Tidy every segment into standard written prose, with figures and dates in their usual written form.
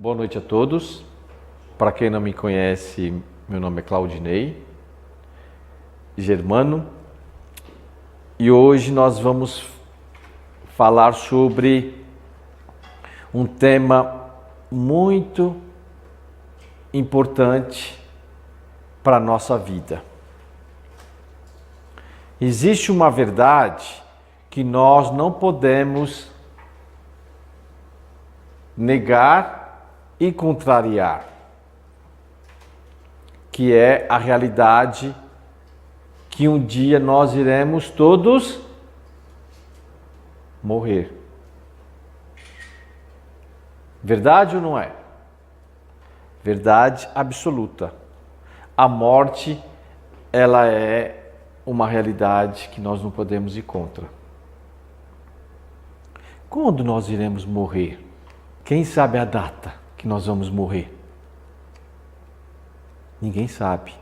Boa noite a todos. Para quem não me conhece, meu nome é Claudinei Germano e hoje nós vamos falar sobre um tema muito importante para a nossa vida. Existe uma verdade que nós não podemos negar e contrariar, que é a realidade que um dia nós iremos todos morrer. Verdade ou não é? Verdade absoluta. A morte, ela é uma realidade que nós não podemos ir contra. Quando nós iremos morrer? Quem sabe a data que nós vamos morrer? Ninguém sabe.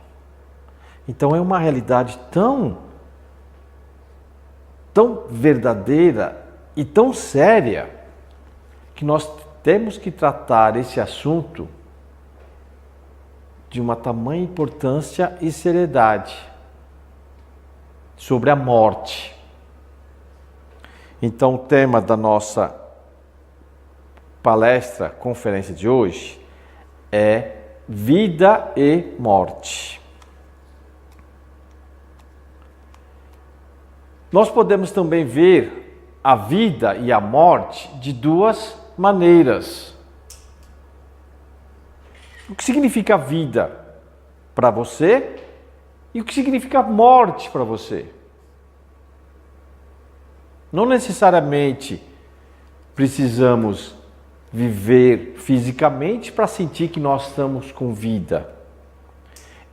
Então é uma realidade tão verdadeira e tão séria que nós temos que tratar esse assunto de uma tamanha importância e seriedade sobre a morte. Então o tema da nossa palestra, conferência de hoje é vida e morte. Nós podemos também ver a vida e a morte de duas maneiras. O que significa vida para você e o que significa morte para você? Não necessariamente precisamos viver fisicamente para sentir que nós estamos com vida.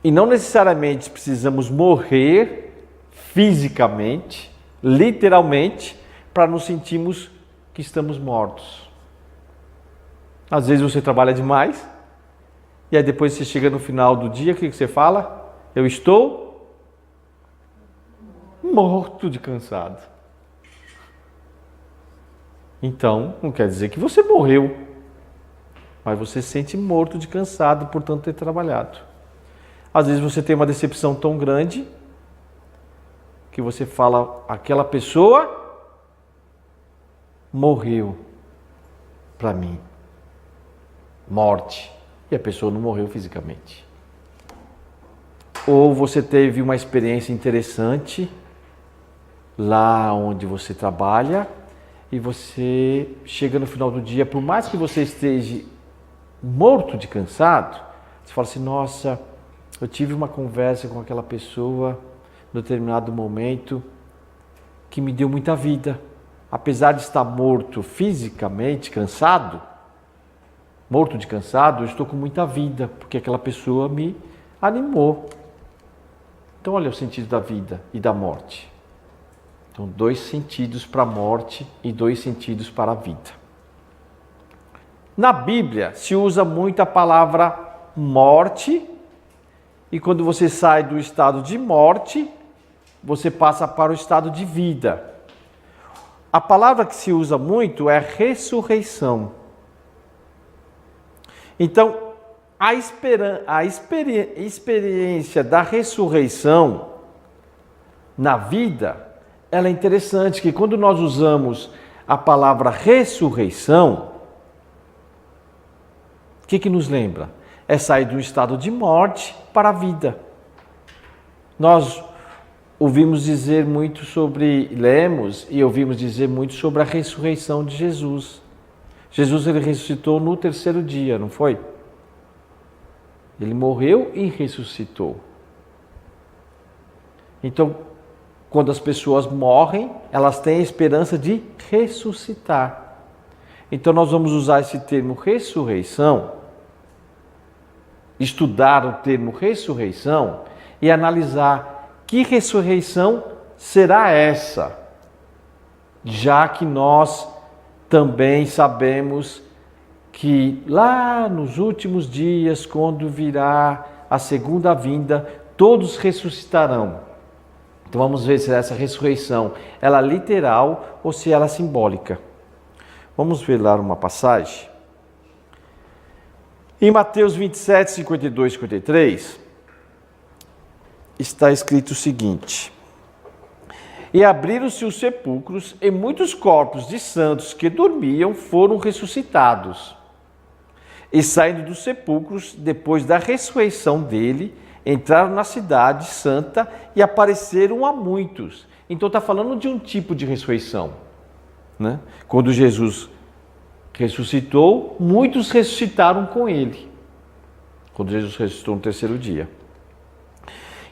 E não necessariamente precisamos morrer fisicamente, literalmente, para nos sentirmos que estamos mortos. Às vezes você trabalha demais, e aí depois você chega no final do dia, o que você fala? Eu estou morto de cansado. Então, não quer dizer que você morreu, mas você se sente morto de cansado por tanto ter trabalhado. Às vezes você tem uma decepção tão grande que você fala, aquela pessoa morreu para mim. Morte. E a pessoa não morreu fisicamente. Ou você teve uma experiência interessante lá onde você trabalha, e você chega no final do dia, por mais que você esteja morto de cansado, você fala assim, nossa, eu tive uma conversa com aquela pessoa em determinado momento que me deu muita vida. Apesar de estar morto fisicamente, cansado, morto de cansado, eu estou com muita vida, porque aquela pessoa me animou. Então olha o sentido da vida e da morte. Então, 2 sentidos para a morte e 2 sentidos para a vida. Na Bíblia se usa muito a palavra morte, e quando você sai do estado de morte, você passa para o estado de vida. A palavra que se usa muito é ressurreição. Então, a experiência da ressurreição na vida, ela é interessante, que quando nós usamos a palavra ressurreição, o que nos lembra? É sair de um estado de morte para a vida. Nós ouvimos dizer muito lemos e ouvimos dizer muito sobre a ressurreição de Jesus. Jesus, ele ressuscitou no 3º dia, não foi? Ele morreu e ressuscitou. Então, quando as pessoas morrem, elas têm a esperança de ressuscitar. Então nós vamos usar esse termo ressurreição, estudar o termo ressurreição e analisar que ressurreição será essa, já que nós também sabemos que lá nos últimos dias, quando virá a segunda vinda, todos ressuscitarão. Então vamos ver se essa ressurreição ela é literal ou se ela é simbólica. Vamos ver lá uma passagem Em Mateus 27, 52 e 53, está escrito o seguinte: E abriram-se os sepulcros, e muitos corpos de santos que dormiam foram ressuscitados. E saindo dos sepulcros, depois da ressurreição dele, entraram na cidade santa e apareceram a muitos. Então está falando de um tipo de ressurreição, né? Quando Jesus ressuscitou, muitos ressuscitaram com ele. Quando Jesus ressuscitou no terceiro dia.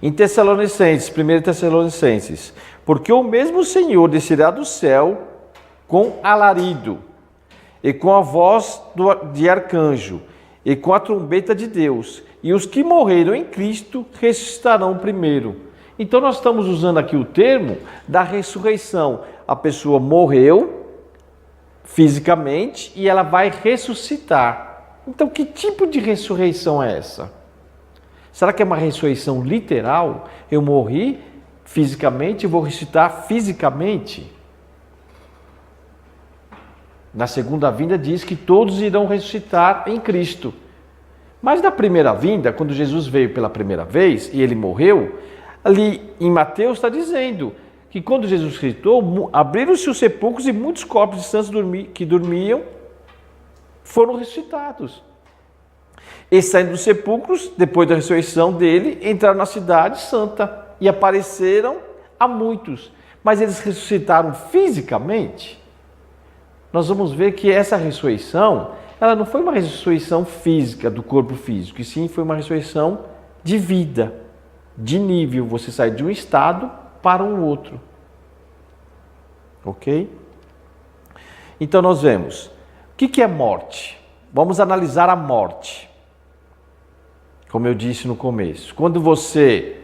Em Tessalonicenses, 1 Tessalonicenses, porque o mesmo Senhor descerá do céu com alarido, e com a voz de arcanjo, e com a trombeta de Deus, e os que morreram em Cristo ressuscitarão primeiro. Então nós estamos usando aqui o termo da ressurreição. A pessoa morreu fisicamente e ela vai ressuscitar. Então que tipo de ressurreição é essa? Será que é uma ressurreição literal? Eu morri fisicamente e vou ressuscitar fisicamente? Na segunda vinda diz que todos irão ressuscitar em Cristo. Mas na primeira vinda, quando Jesus veio pela primeira vez e ele morreu, ali em Mateus está dizendo que quando Jesus ressuscitou, abriram-se os sepulcros e muitos corpos de santos que dormiam foram ressuscitados. E saindo dos sepulcros, depois da ressurreição dele, entraram na cidade santa e apareceram a muitos. Mas eles ressuscitaram fisicamente? Nós vamos ver que essa ressurreição, ela não foi uma ressurreição física do corpo físico, e sim foi uma ressurreição de vida, de nível. Você sai de um estado para um outro. Ok? Então nós vemos, o que é morte? Vamos analisar a morte. Como eu disse no começo, quando você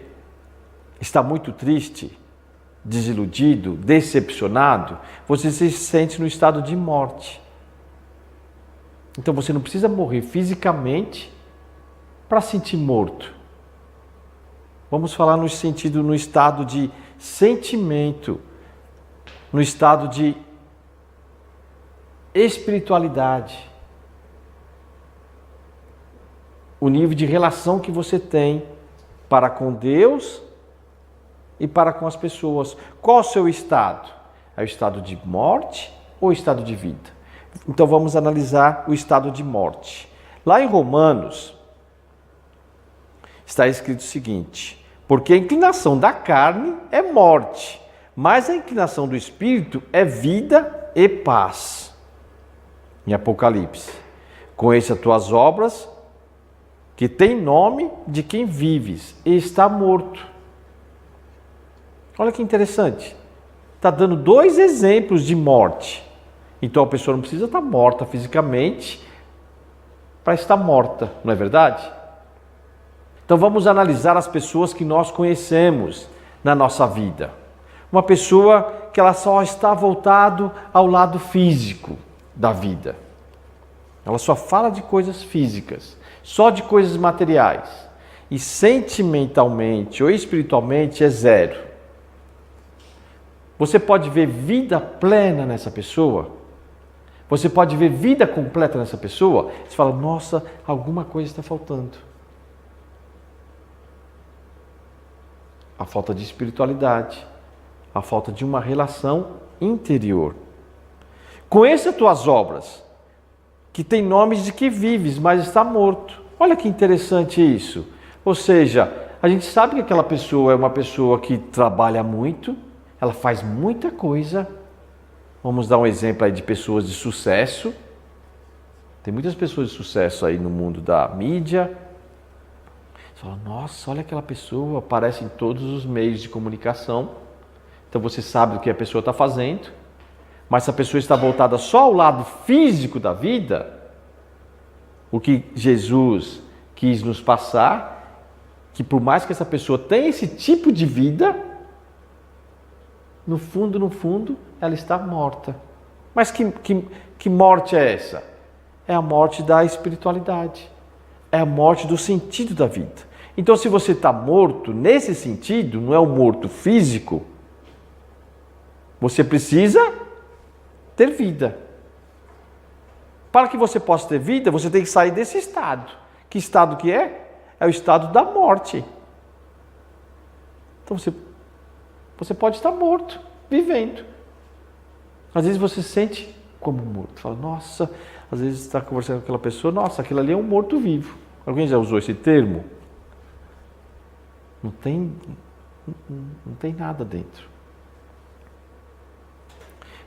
está muito triste, desiludido, decepcionado, você se sente no estado de morte. Então você não precisa morrer fisicamente para sentir morto. Vamos falar no sentido, no estado de sentimento, no estado de espiritualidade. O nível de relação que você tem para com Deus e para com as pessoas. Qual o seu estado? É o estado de morte ou o estado de vida? Então vamos analisar o estado de morte. Lá em Romanos está escrito o seguinte: porque a inclinação da carne é morte, mas a inclinação do espírito é vida e paz. Em Apocalipse: conheça as tuas obras, que tem nome de quem vives e está morto. Olha que interessante. Está dando dois exemplos de morte. Então a pessoa não precisa estar morta fisicamente para estar morta, não é verdade? Então vamos analisar as pessoas que nós conhecemos na nossa vida. Uma pessoa que ela só está voltado ao lado físico da vida. Ela só fala de coisas físicas, só de coisas materiais. E sentimentalmente ou espiritualmente é zero. Você pode ver vida plena nessa pessoa? Você pode ver vida completa nessa pessoa? Você fala, nossa, alguma coisa está faltando. A falta de espiritualidade, a falta de uma relação interior. Conheça as tuas obras, que tem nomes de que vives, mas está morto. Olha que interessante isso. Ou seja, a gente sabe que aquela pessoa é uma pessoa que trabalha muito, ela faz muita coisa. Vamos dar um exemplo aí de pessoas de sucesso. Tem muitas pessoas de sucesso aí no mundo da mídia. Você fala, nossa, olha aquela pessoa, aparece em todos os meios de comunicação. Então você sabe o que a pessoa está fazendo. Mas se a pessoa está voltada só ao lado físico da vida, o que Jesus quis nos passar, que por mais que essa pessoa tenha esse tipo de vida, no fundo, ela está morta. Mas que morte é essa? É a morte da espiritualidade. É a morte do sentido da vida. Então, se você está morto nesse sentido, não é um morto físico, você precisa ter vida. Para que você possa ter vida, você tem que sair desse estado. Que estado que é? É o estado da morte. Então você pode estar morto, vivendo. Às vezes você se sente como morto. Fala, nossa, às vezes você está conversando com aquela pessoa, nossa, aquilo ali é um morto-vivo. Alguém já usou esse termo? Não tem nada dentro.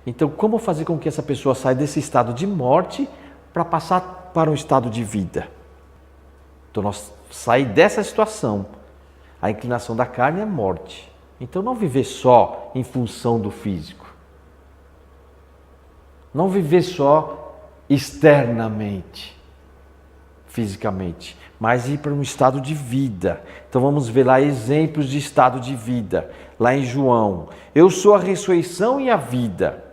Então, como fazer com que essa pessoa saia desse estado de morte para passar para um estado de vida? Então, nós sair dessa situação. A inclinação da carne é morte. Então, não viver só em função do físico. Não viver só externamente, fisicamente, mas ir para um estado de vida. Então vamos ver lá exemplos de estado de vida. Lá em João, eu sou a ressurreição e a vida.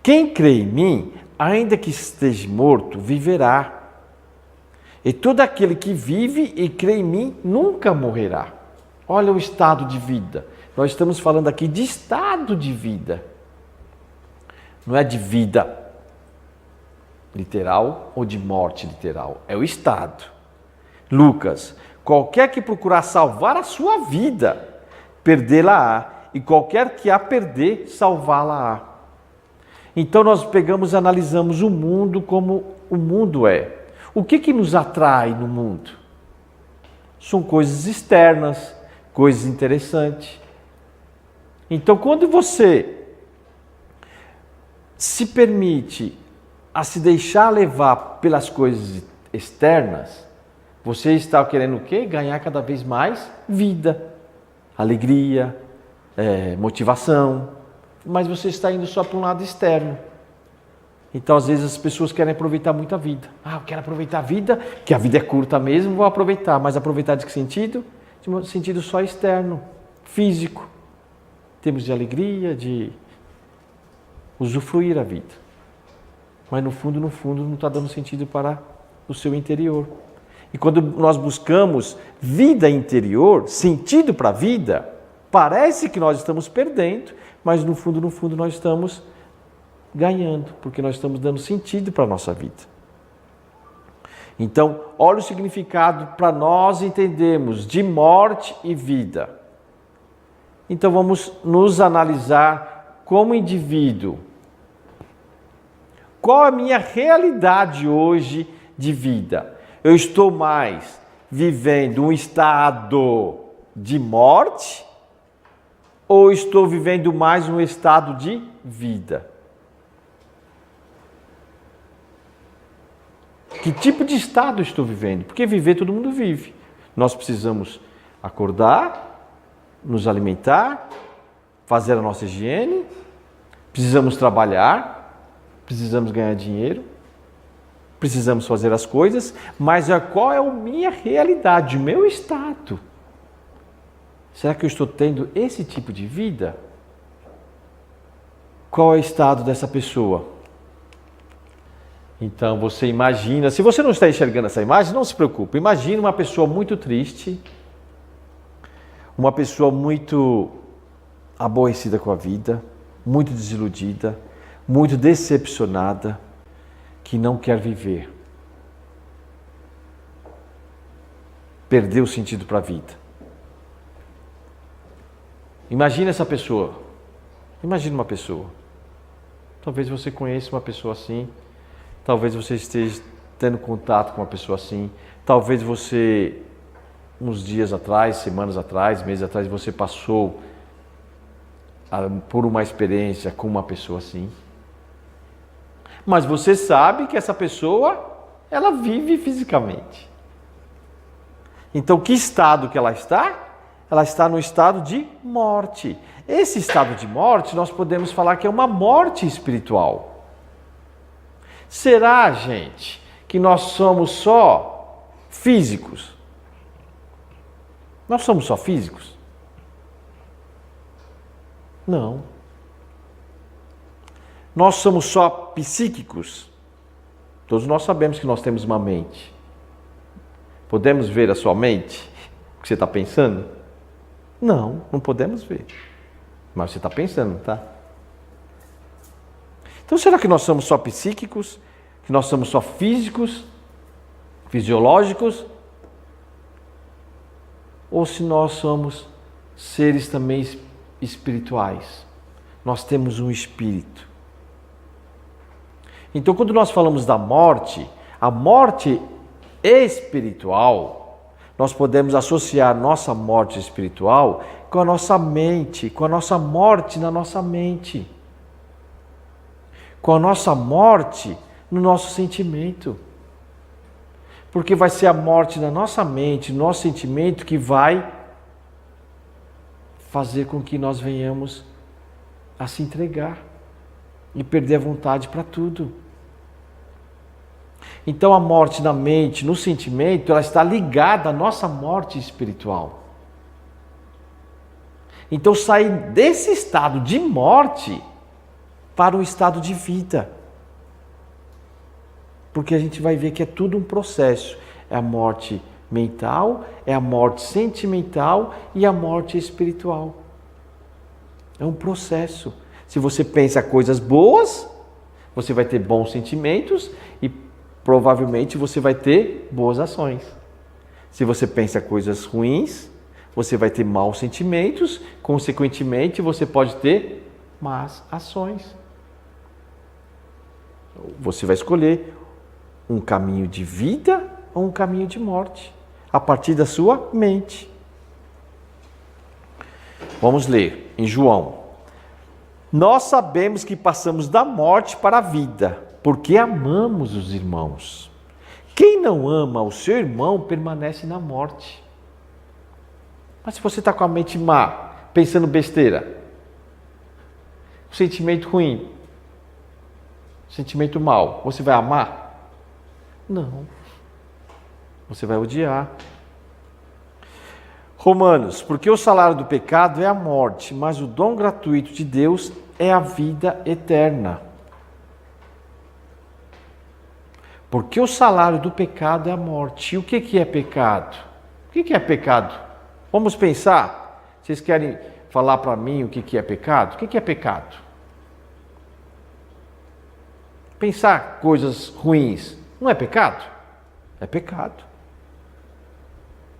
Quem crê em mim, ainda que esteja morto, viverá. E todo aquele que vive e crê em mim, nunca morrerá. Olha o estado de vida. Nós estamos falando aqui de estado de vida. Não é de vida literal ou de morte literal. É o estado. Lucas, qualquer que procurar salvar a sua vida, perdê-la-á. E qualquer que a perder, salvá-la-á. Então nós pegamos e analisamos o mundo como o mundo é. O que nos atrai no mundo? São coisas externas, coisas interessantes. Então quando você se permite a se deixar levar pelas coisas externas, você está querendo o quê? Ganhar cada vez mais vida, alegria, motivação, mas você está indo só para um lado externo. Então, às vezes, as pessoas querem aproveitar muito a vida. Eu quero aproveitar a vida, que a vida é curta mesmo, vou aproveitar. Mas aproveitar de que sentido? De um sentido só externo, físico. Temos de alegria, de usufruir a vida. Mas no fundo não está dando sentido para o seu interior. E quando nós buscamos vida interior, sentido para a vida, parece que nós estamos perdendo, mas no fundo nós estamos ganhando, porque nós estamos dando sentido para a nossa vida. Então, olha o significado para nós entendermos de morte e vida. Então, vamos nos analisar como indivíduo. Qual a minha realidade hoje de vida? Eu estou mais vivendo um estado de morte ou estou vivendo mais um estado de vida? Que tipo de estado estou vivendo? Porque viver todo mundo vive. Nós precisamos acordar, nos alimentar, fazer a nossa higiene, precisamos trabalhar, precisamos ganhar dinheiro, precisamos fazer as coisas, mas qual é a minha realidade, o meu estado? Será que eu estou tendo esse tipo de vida? Qual é o estado dessa pessoa? Então você imagina, se você não está enxergando essa imagem, não se preocupe. Imagine uma pessoa muito triste, uma pessoa muito aborrecida com a vida, muito desiludida, muito decepcionada, que não quer viver. Perdeu o sentido para a vida. Imagina essa pessoa. Imagina uma pessoa. Talvez você conheça uma pessoa assim. Talvez você esteja tendo contato com uma pessoa assim. Talvez você, uns dias atrás, semanas atrás, meses atrás, você passou por uma experiência com uma pessoa assim. Mas você sabe que essa pessoa, ela vive fisicamente. Então, que estado que ela está? Ela está no estado de morte. Esse estado de morte, nós podemos falar que é uma morte espiritual. Será, gente, que nós somos só físicos? Nós somos só físicos? Não. Nós somos só psíquicos? Todos nós sabemos que nós temos uma mente. Podemos ver a sua mente? O que você está pensando? Não, não podemos ver. Mas você está pensando, tá? Então, será que nós somos só psíquicos? que nós somos só físicos, fisiológicos, ou se nós somos seres também espirituais. Nós temos um espírito. Então, quando nós falamos da morte, a morte espiritual, nós podemos associar nossa morte espiritual com a nossa mente, com a nossa morte na nossa mente, com a nossa morte no nosso sentimento. Porque vai ser a morte na nossa mente, no nosso sentimento, que vai fazer com que nós venhamos a se entregar e perder a vontade para tudo. Então a morte na mente, no sentimento, ela está ligada à nossa morte espiritual. Então sair desse estado de morte para um estado de vida. Porque a gente vai ver que é tudo um processo. É a morte mental, é a morte sentimental e a morte espiritual. É um processo. Se você pensa coisas boas, você vai ter bons sentimentos e provavelmente você vai ter boas ações. Se você pensa coisas ruins, você vai ter maus sentimentos, consequentemente você pode ter más ações. Você vai escolher um caminho de vida ou um caminho de morte, a partir da sua mente. Vamos ler em João. Nós sabemos que passamos da morte para a vida, porque amamos os irmãos. Quem não ama o seu irmão permanece na morte. Mas se você está com a mente má, pensando besteira, sentimento ruim, sentimento mau, você vai amar? Não. Você vai odiar. Romanos, porque o salário do pecado é a morte, mas o dom gratuito de Deus é a vida eterna. Porque o salário do pecado é a morte. E o que é pecado? O que é pecado? Vamos pensar? Vocês querem falar para mim o que é pecado? O que é pecado? Pensar coisas ruins não é pecado? É pecado.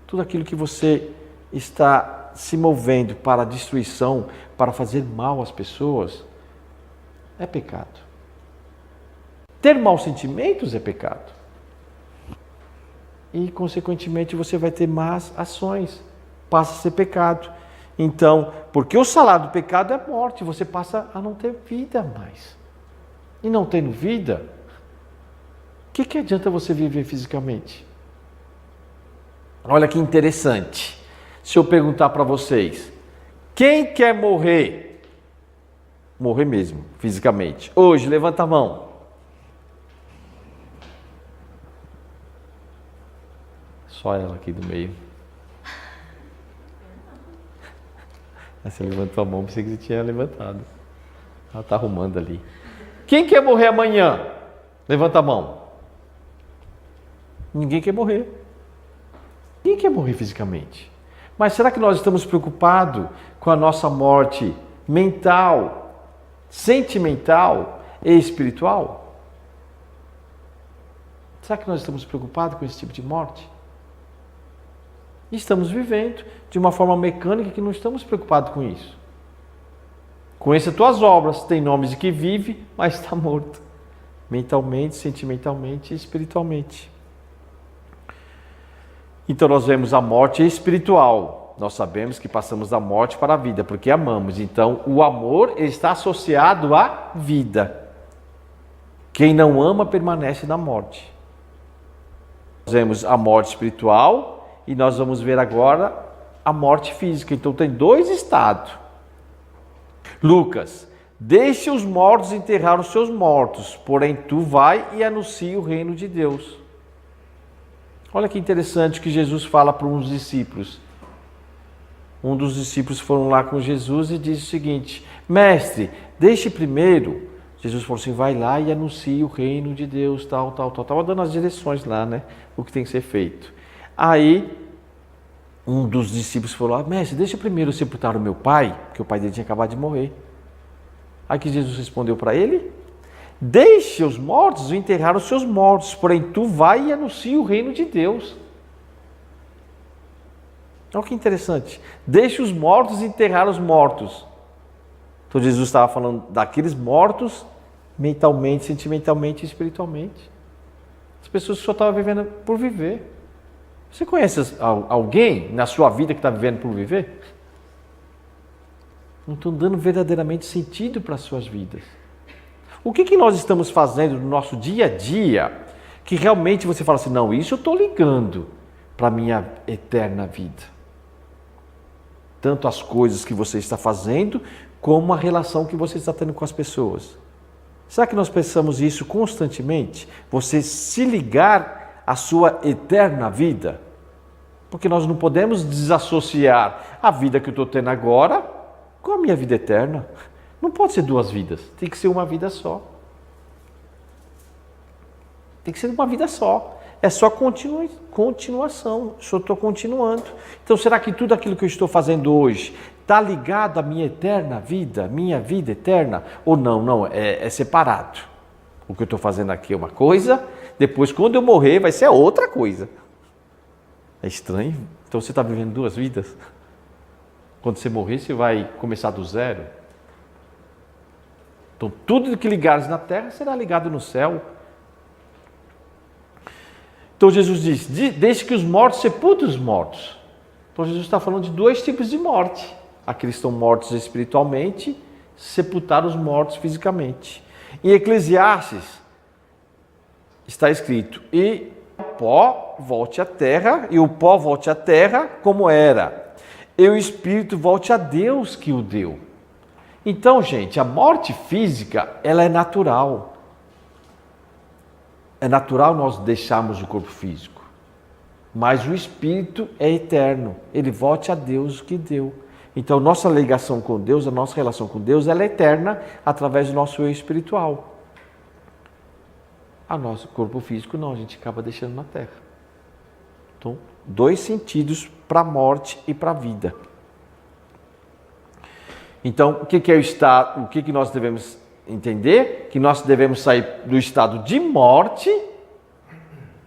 Tudo aquilo que você está se movendo para a destruição, para fazer mal às pessoas, é pecado. Ter maus sentimentos é pecado. E, consequentemente, você vai ter más ações. Passa a ser pecado. Então, porque o salário do pecado é a morte, você passa a não ter vida mais. E não tendo vida, o que adianta você viver fisicamente? Olha que interessante. Se eu perguntar para vocês, quem quer morrer? Morrer mesmo, fisicamente. Hoje, levanta a mão. Só ela aqui do meio. Você levantou a mão, pensei que você tinha levantado. Ela está arrumando ali. Quem quer morrer amanhã? Levanta a mão. Ninguém quer morrer. Ninguém quer morrer fisicamente. Mas será que nós estamos preocupados com a nossa morte mental, sentimental e espiritual? Será que nós estamos preocupados com esse tipo de morte? E estamos vivendo de uma forma mecânica que não estamos preocupados com isso. Conheça tuas obras, tem nomes de que vive, mas está morto. Mentalmente, sentimentalmente e espiritualmente. Então nós vemos a morte espiritual. Nós sabemos que passamos da morte para a vida, porque amamos. Então o amor está associado à vida. Quem não ama permanece na morte. Nós vemos a morte espiritual e nós vamos ver agora a morte física. Então tem dois estados. Lucas, deixe os mortos enterrar os seus mortos, porém tu vai e anuncia o reino de Deus. Olha que interessante que Jesus fala para uns discípulos. Um dos discípulos foram lá com Jesus e disse o seguinte: mestre, deixe primeiro. Jesus falou assim: vai lá e anuncie o reino de Deus, tal. Estava dando as direções lá, né? O que tem que ser feito. Aí, um dos discípulos falou: mestre, deixa primeiro eu sepultar o meu pai, porque o pai dele tinha acabado de morrer. Aí que Jesus respondeu para ele: Deixe os mortos enterrar os seus mortos, porém tu vai e anuncia o reino de Deus. Olha que interessante. Deixe os mortos enterrar os mortos. Então Jesus estava falando daqueles mortos mentalmente, sentimentalmente e espiritualmente. As pessoas que só estavam vivendo por viver. Você conhece alguém na sua vida que está vivendo por viver? Não estão dando verdadeiramente sentido para as suas vidas. O que nós estamos fazendo no nosso dia a dia que realmente você fala assim, não, isso eu estou ligando para a minha eterna vida. Tanto as coisas que você está fazendo, como a relação que você está tendo com as pessoas. Será que nós pensamos isso constantemente? Você se ligar à sua eterna vida? Porque nós não podemos desassociar a vida que eu estou tendo agora com a minha vida eterna. Não pode ser duas vidas, tem que ser uma vida só. Tem que ser uma vida só. É só continuação, só estou continuando. Então, será que tudo aquilo que eu estou fazendo hoje está ligado à minha eterna vida, minha vida eterna? Ou não? Não, é separado. O que eu estou fazendo aqui é uma coisa, depois quando eu morrer vai ser outra coisa. É estranho? Então você está vivendo duas vidas? Quando você morrer, você vai começar do zero? Então tudo que ligares na terra será ligado no céu. Então Jesus diz, deixe que os mortos sepultem os mortos. Então Jesus está falando de dois tipos de morte. Aqueles que estão mortos espiritualmente, sepultar os mortos fisicamente. Em Eclesiastes está escrito, e o pó volte à terra, e o pó volte à terra como era, e o espírito volte a Deus que o deu. Então, gente, a morte física, ela é natural. É natural nós deixarmos o corpo físico, mas o espírito é eterno, ele volte a Deus que deu. Então, nossa ligação com Deus, a nossa relação com Deus, ela é eterna através do nosso eu espiritual. A nosso corpo físico não, a gente acaba deixando na terra. Então, dois sentidos para a morte e para a vida. Então, o que é o estado, o que nós devemos entender? Que nós devemos sair do estado de morte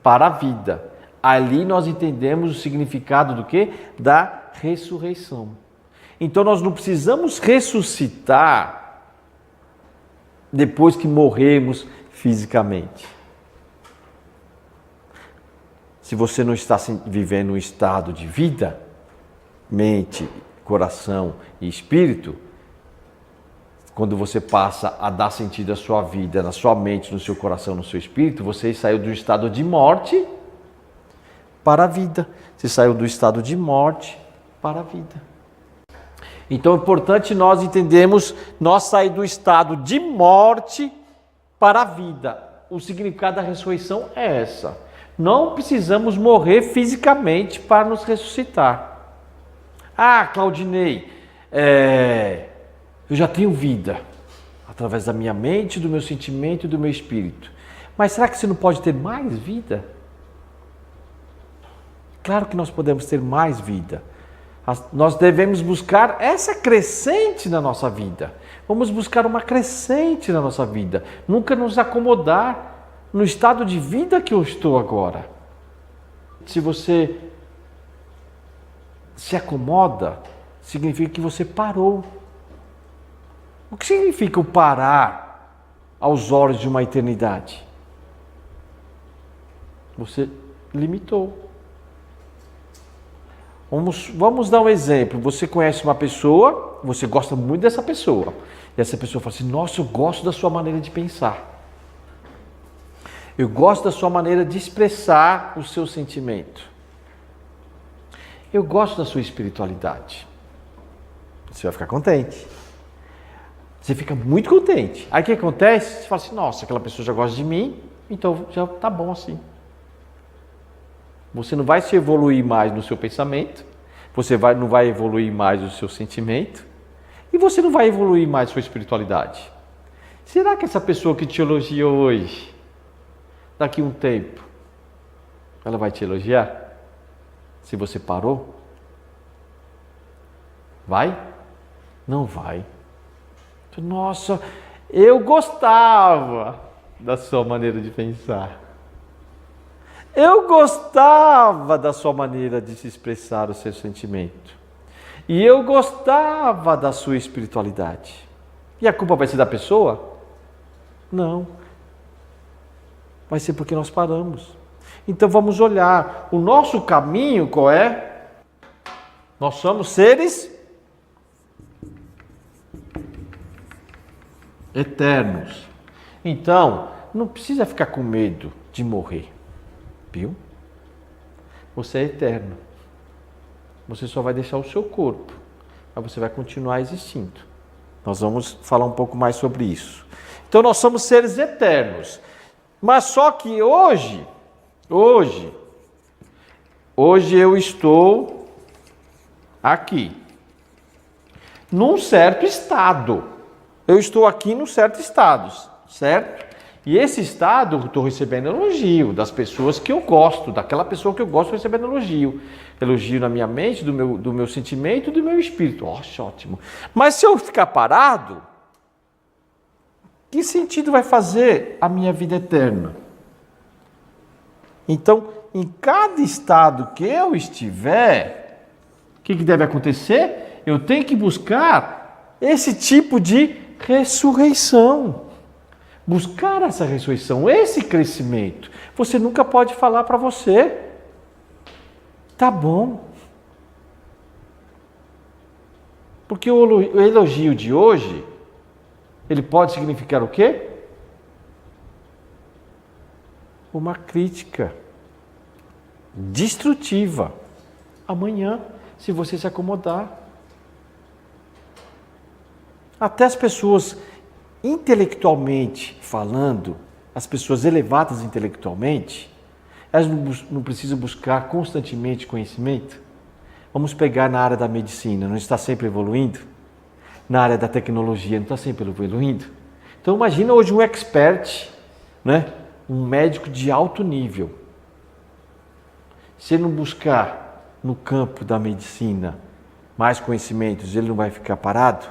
para a vida. Ali nós entendemos o significado do quê? Da ressurreição. Então nós não precisamos ressuscitar depois que morremos fisicamente. Se você não está vivendo um estado de vida, mente, coração e espírito, quando você passa a dar sentido à sua vida, na sua mente, no seu coração, no seu espírito, você saiu do estado de morte para a vida. Você saiu do estado de morte para a vida. Então é importante nós entendermos, nós sair do estado de morte para a vida. O significado da ressurreição é essa. Não precisamos morrer fisicamente para nos ressuscitar. Ah, Claudinei, eu já tenho vida, através da minha mente, do meu sentimento e do meu espírito. Mas será que você não pode ter mais vida? Claro que nós podemos ter mais vida. Nós devemos buscar essa crescente na nossa vida. Vamos buscar uma crescente na nossa vida. Nunca nos acomodar no estado de vida que eu estou agora. Se você se acomoda, significa que você parou. O que significa o parar aos olhos de uma eternidade? Você limitou. Vamos dar um exemplo. Você conhece uma pessoa, você gosta muito dessa pessoa. E essa pessoa fala assim, nossa, eu gosto da sua maneira de pensar. Eu gosto da sua maneira de expressar o seu sentimento. Eu gosto da sua espiritualidade. Você vai ficar contente. Você fica muito contente. Aí o que acontece? Você fala assim, nossa, aquela pessoa já gosta de mim, então já tá bom assim. Você não vai se evoluir mais no seu pensamento, você não vai evoluir mais no seu sentimento, e você não vai evoluir mais sua espiritualidade. Será que essa pessoa que te elogia hoje, daqui a um tempo, ela vai te elogiar? Se você parou? Vai? Não vai. Nossa, Eu gostava da sua maneira de pensar. Eu gostava da sua maneira de se expressar o seu sentimento. E eu gostava da sua espiritualidade. E a culpa vai ser da pessoa? Não. Vai ser porque nós paramos. Então vamos olhar. O nosso caminho qual é? Nós somos seres eternos. Então, não precisa ficar com medo de morrer. Viu? Você é eterno. Você só vai deixar o seu corpo, mas você vai continuar existindo. Nós vamos falar um pouco mais sobre isso. Então nós somos seres eternos. Mas só que hoje eu estou aqui, num certo estado. Eu estou aqui num certo estado, certo? E esse estado eu estou recebendo elogio das pessoas que eu gosto, daquela pessoa que eu gosto recebendo elogio. Elogio na minha mente, do meu sentimento e do meu espírito. Ótimo. Mas se eu ficar parado, que sentido vai fazer a minha vida eterna? Então, em cada estado que eu estiver, o que deve acontecer? Eu tenho que buscar esse tipo de ressurreição. Buscar essa ressurreição, esse crescimento. Você nunca pode falar para você, tá bom. Porque o elogio de hoje, ele pode significar o quê? Uma crítica destrutiva. Amanhã, se você se acomodar. Até as pessoas intelectualmente falando, as pessoas elevadas intelectualmente, elas não precisam buscar constantemente conhecimento? Vamos pegar na área da medicina, não está sempre evoluindo? Na área da tecnologia, não está sempre evoluindo? Então imagina hoje um expert, né? Um médico de alto nível. Se ele não buscar no campo da medicina mais conhecimentos, ele não vai ficar parado?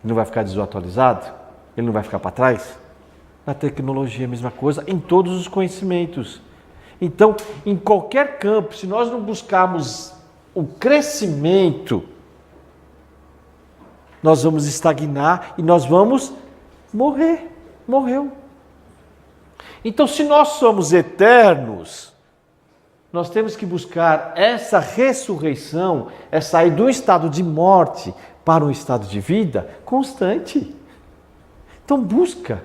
Ele não vai ficar desatualizado? Ele não vai ficar para trás? Na tecnologia a mesma coisa, em todos os conhecimentos. Então, em qualquer campo, se nós não buscarmos o crescimento, nós vamos estagnar e nós vamos morrer. Morreu. Então, se nós somos eternos, nós temos que buscar essa ressurreição, é sair do estado de morte para um estado de vida constante. Então busca.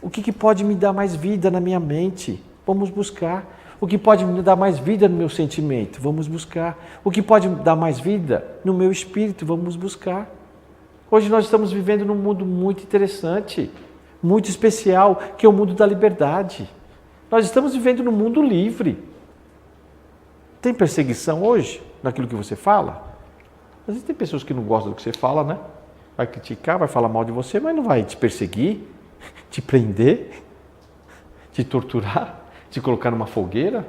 O que pode me dar mais vida na minha mente? Vamos buscar. O que pode me dar mais vida no meu sentimento? Vamos buscar. O que pode me dar mais vida no meu espírito? Vamos buscar. Hoje nós estamos vivendo num mundo muito interessante, muito especial, que é o mundo da liberdade. Nós estamos vivendo num mundo livre. Tem perseguição hoje naquilo que você fala? Às vezes tem pessoas que não gostam do que você fala, né? Vai criticar, vai falar mal de você, mas não vai te perseguir, te prender, te torturar, te colocar numa fogueira,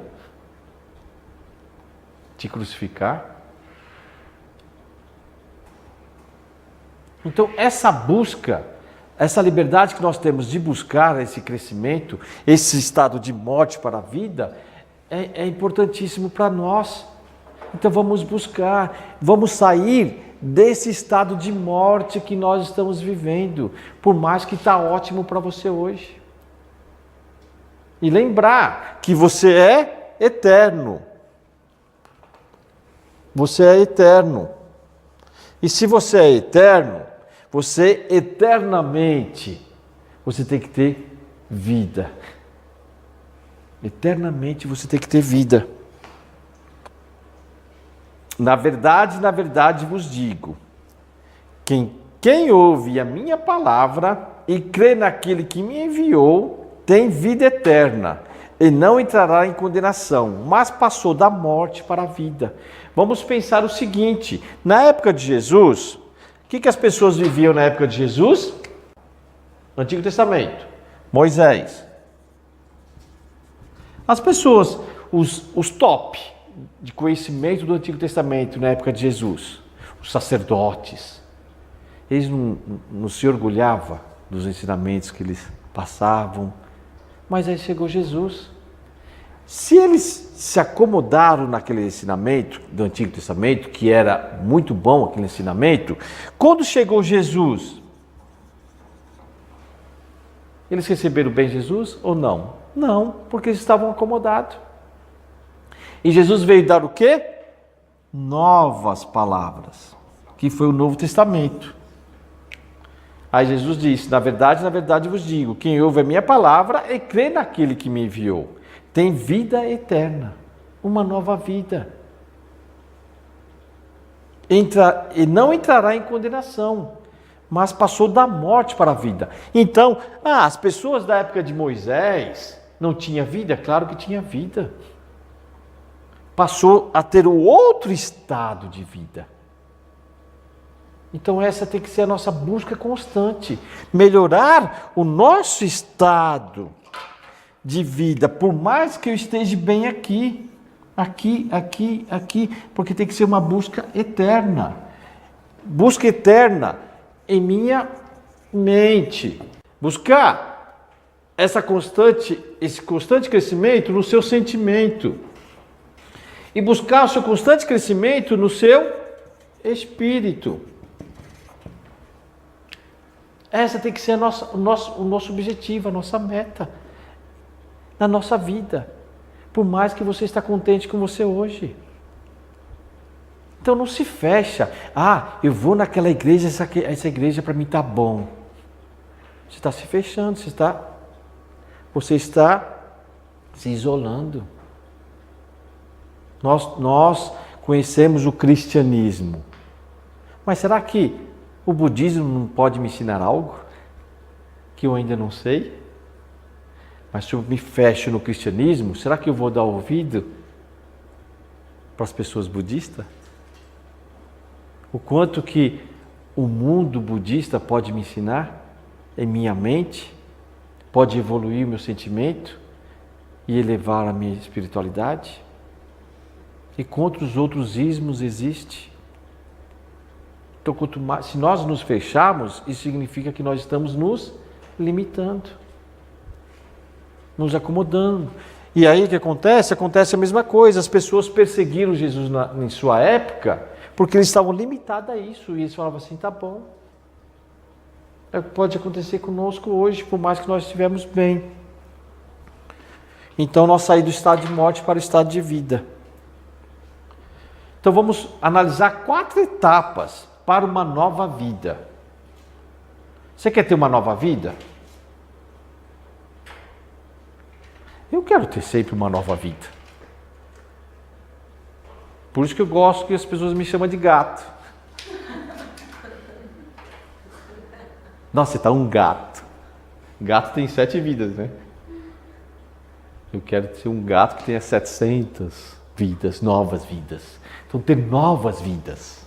te crucificar. Então, essa busca, essa liberdade que nós temos de buscar esse crescimento, esse estado de morte para a vida, é importantíssimo para nós. Então, vamos buscar, vamos sair desse estado de morte que nós estamos vivendo, por mais que está ótimo para você hoje. E lembrar que você é eterno. Você é eterno. E se você é eterno, você eternamente, você tem que ter vida. Eternamente você tem que ter vida. Na verdade vos digo, quem ouve a minha palavra e crê naquele que me enviou, tem vida eterna e não entrará em condenação, mas passou da morte para a vida. Vamos pensar o seguinte, na época de Jesus, o que as pessoas viviam na época de Jesus? No Antigo Testamento, Moisés. As pessoas, os top de conhecimento do Antigo Testamento na época de Jesus, os sacerdotes, eles não se orgulhavam dos ensinamentos que eles passavam. Mas aí chegou Jesus. Se eles se acomodaram naquele ensinamento do Antigo Testamento, que era muito bom aquele ensinamento, quando chegou Jesus, eles receberam bem Jesus ou não? Não, porque eles estavam acomodados. E Jesus veio dar o quê? Novas palavras, que foi o Novo Testamento. Aí Jesus disse, na verdade vos digo, quem ouve a minha palavra e crê naquele que me enviou, tem vida eterna, uma nova vida. E não entrará em condenação, mas passou da morte para a vida. Então, as pessoas da época de Moisés não tinham vida? Claro que tinha vida. Passou a ter o outro estado de vida. Então essa tem que ser a nossa busca constante. Melhorar o nosso estado de vida, por mais que eu esteja bem aqui, porque tem que ser uma busca eterna. Busca eterna em minha mente. Buscar esse constante crescimento no seu sentimento. E buscar o seu constante crescimento no seu espírito. Essa tem que ser o nosso objetivo, a nossa meta na nossa vida. Por mais que você está contente com você hoje. Então não se fecha. Eu vou naquela igreja, essa igreja para mim está bom. Você está se fechando, você está se isolando. Nós conhecemos o cristianismo. Mas será que o budismo não pode me ensinar algo que eu ainda não sei? Mas se eu me fecho no cristianismo, será que eu vou dar ouvido para as pessoas budistas? O quanto que o mundo budista pode me ensinar em minha mente, pode evoluir o meu sentimento e elevar a minha espiritualidade? E quantos outros ismos existem? Então, se nós nos fecharmos, isso significa que nós estamos nos limitando, nos acomodando. E aí o que acontece? Acontece a mesma coisa. As pessoas perseguiram Jesus em sua época porque eles estavam limitados a isso. E eles falavam assim, tá bom. Pode acontecer conosco hoje, por mais que nós estivemos bem. Então nós saímos do estado de morte para o estado de vida. Então vamos analisar 4 etapas para uma nova vida. Você quer ter uma nova vida? Eu quero ter sempre uma nova vida. Por isso que eu gosto que as pessoas me chamam de gato. Nossa, você está um gato. Gato tem 7 vidas, né? Eu quero ser um gato que tenha 700 vidas, novas vidas. Então ter novas vidas.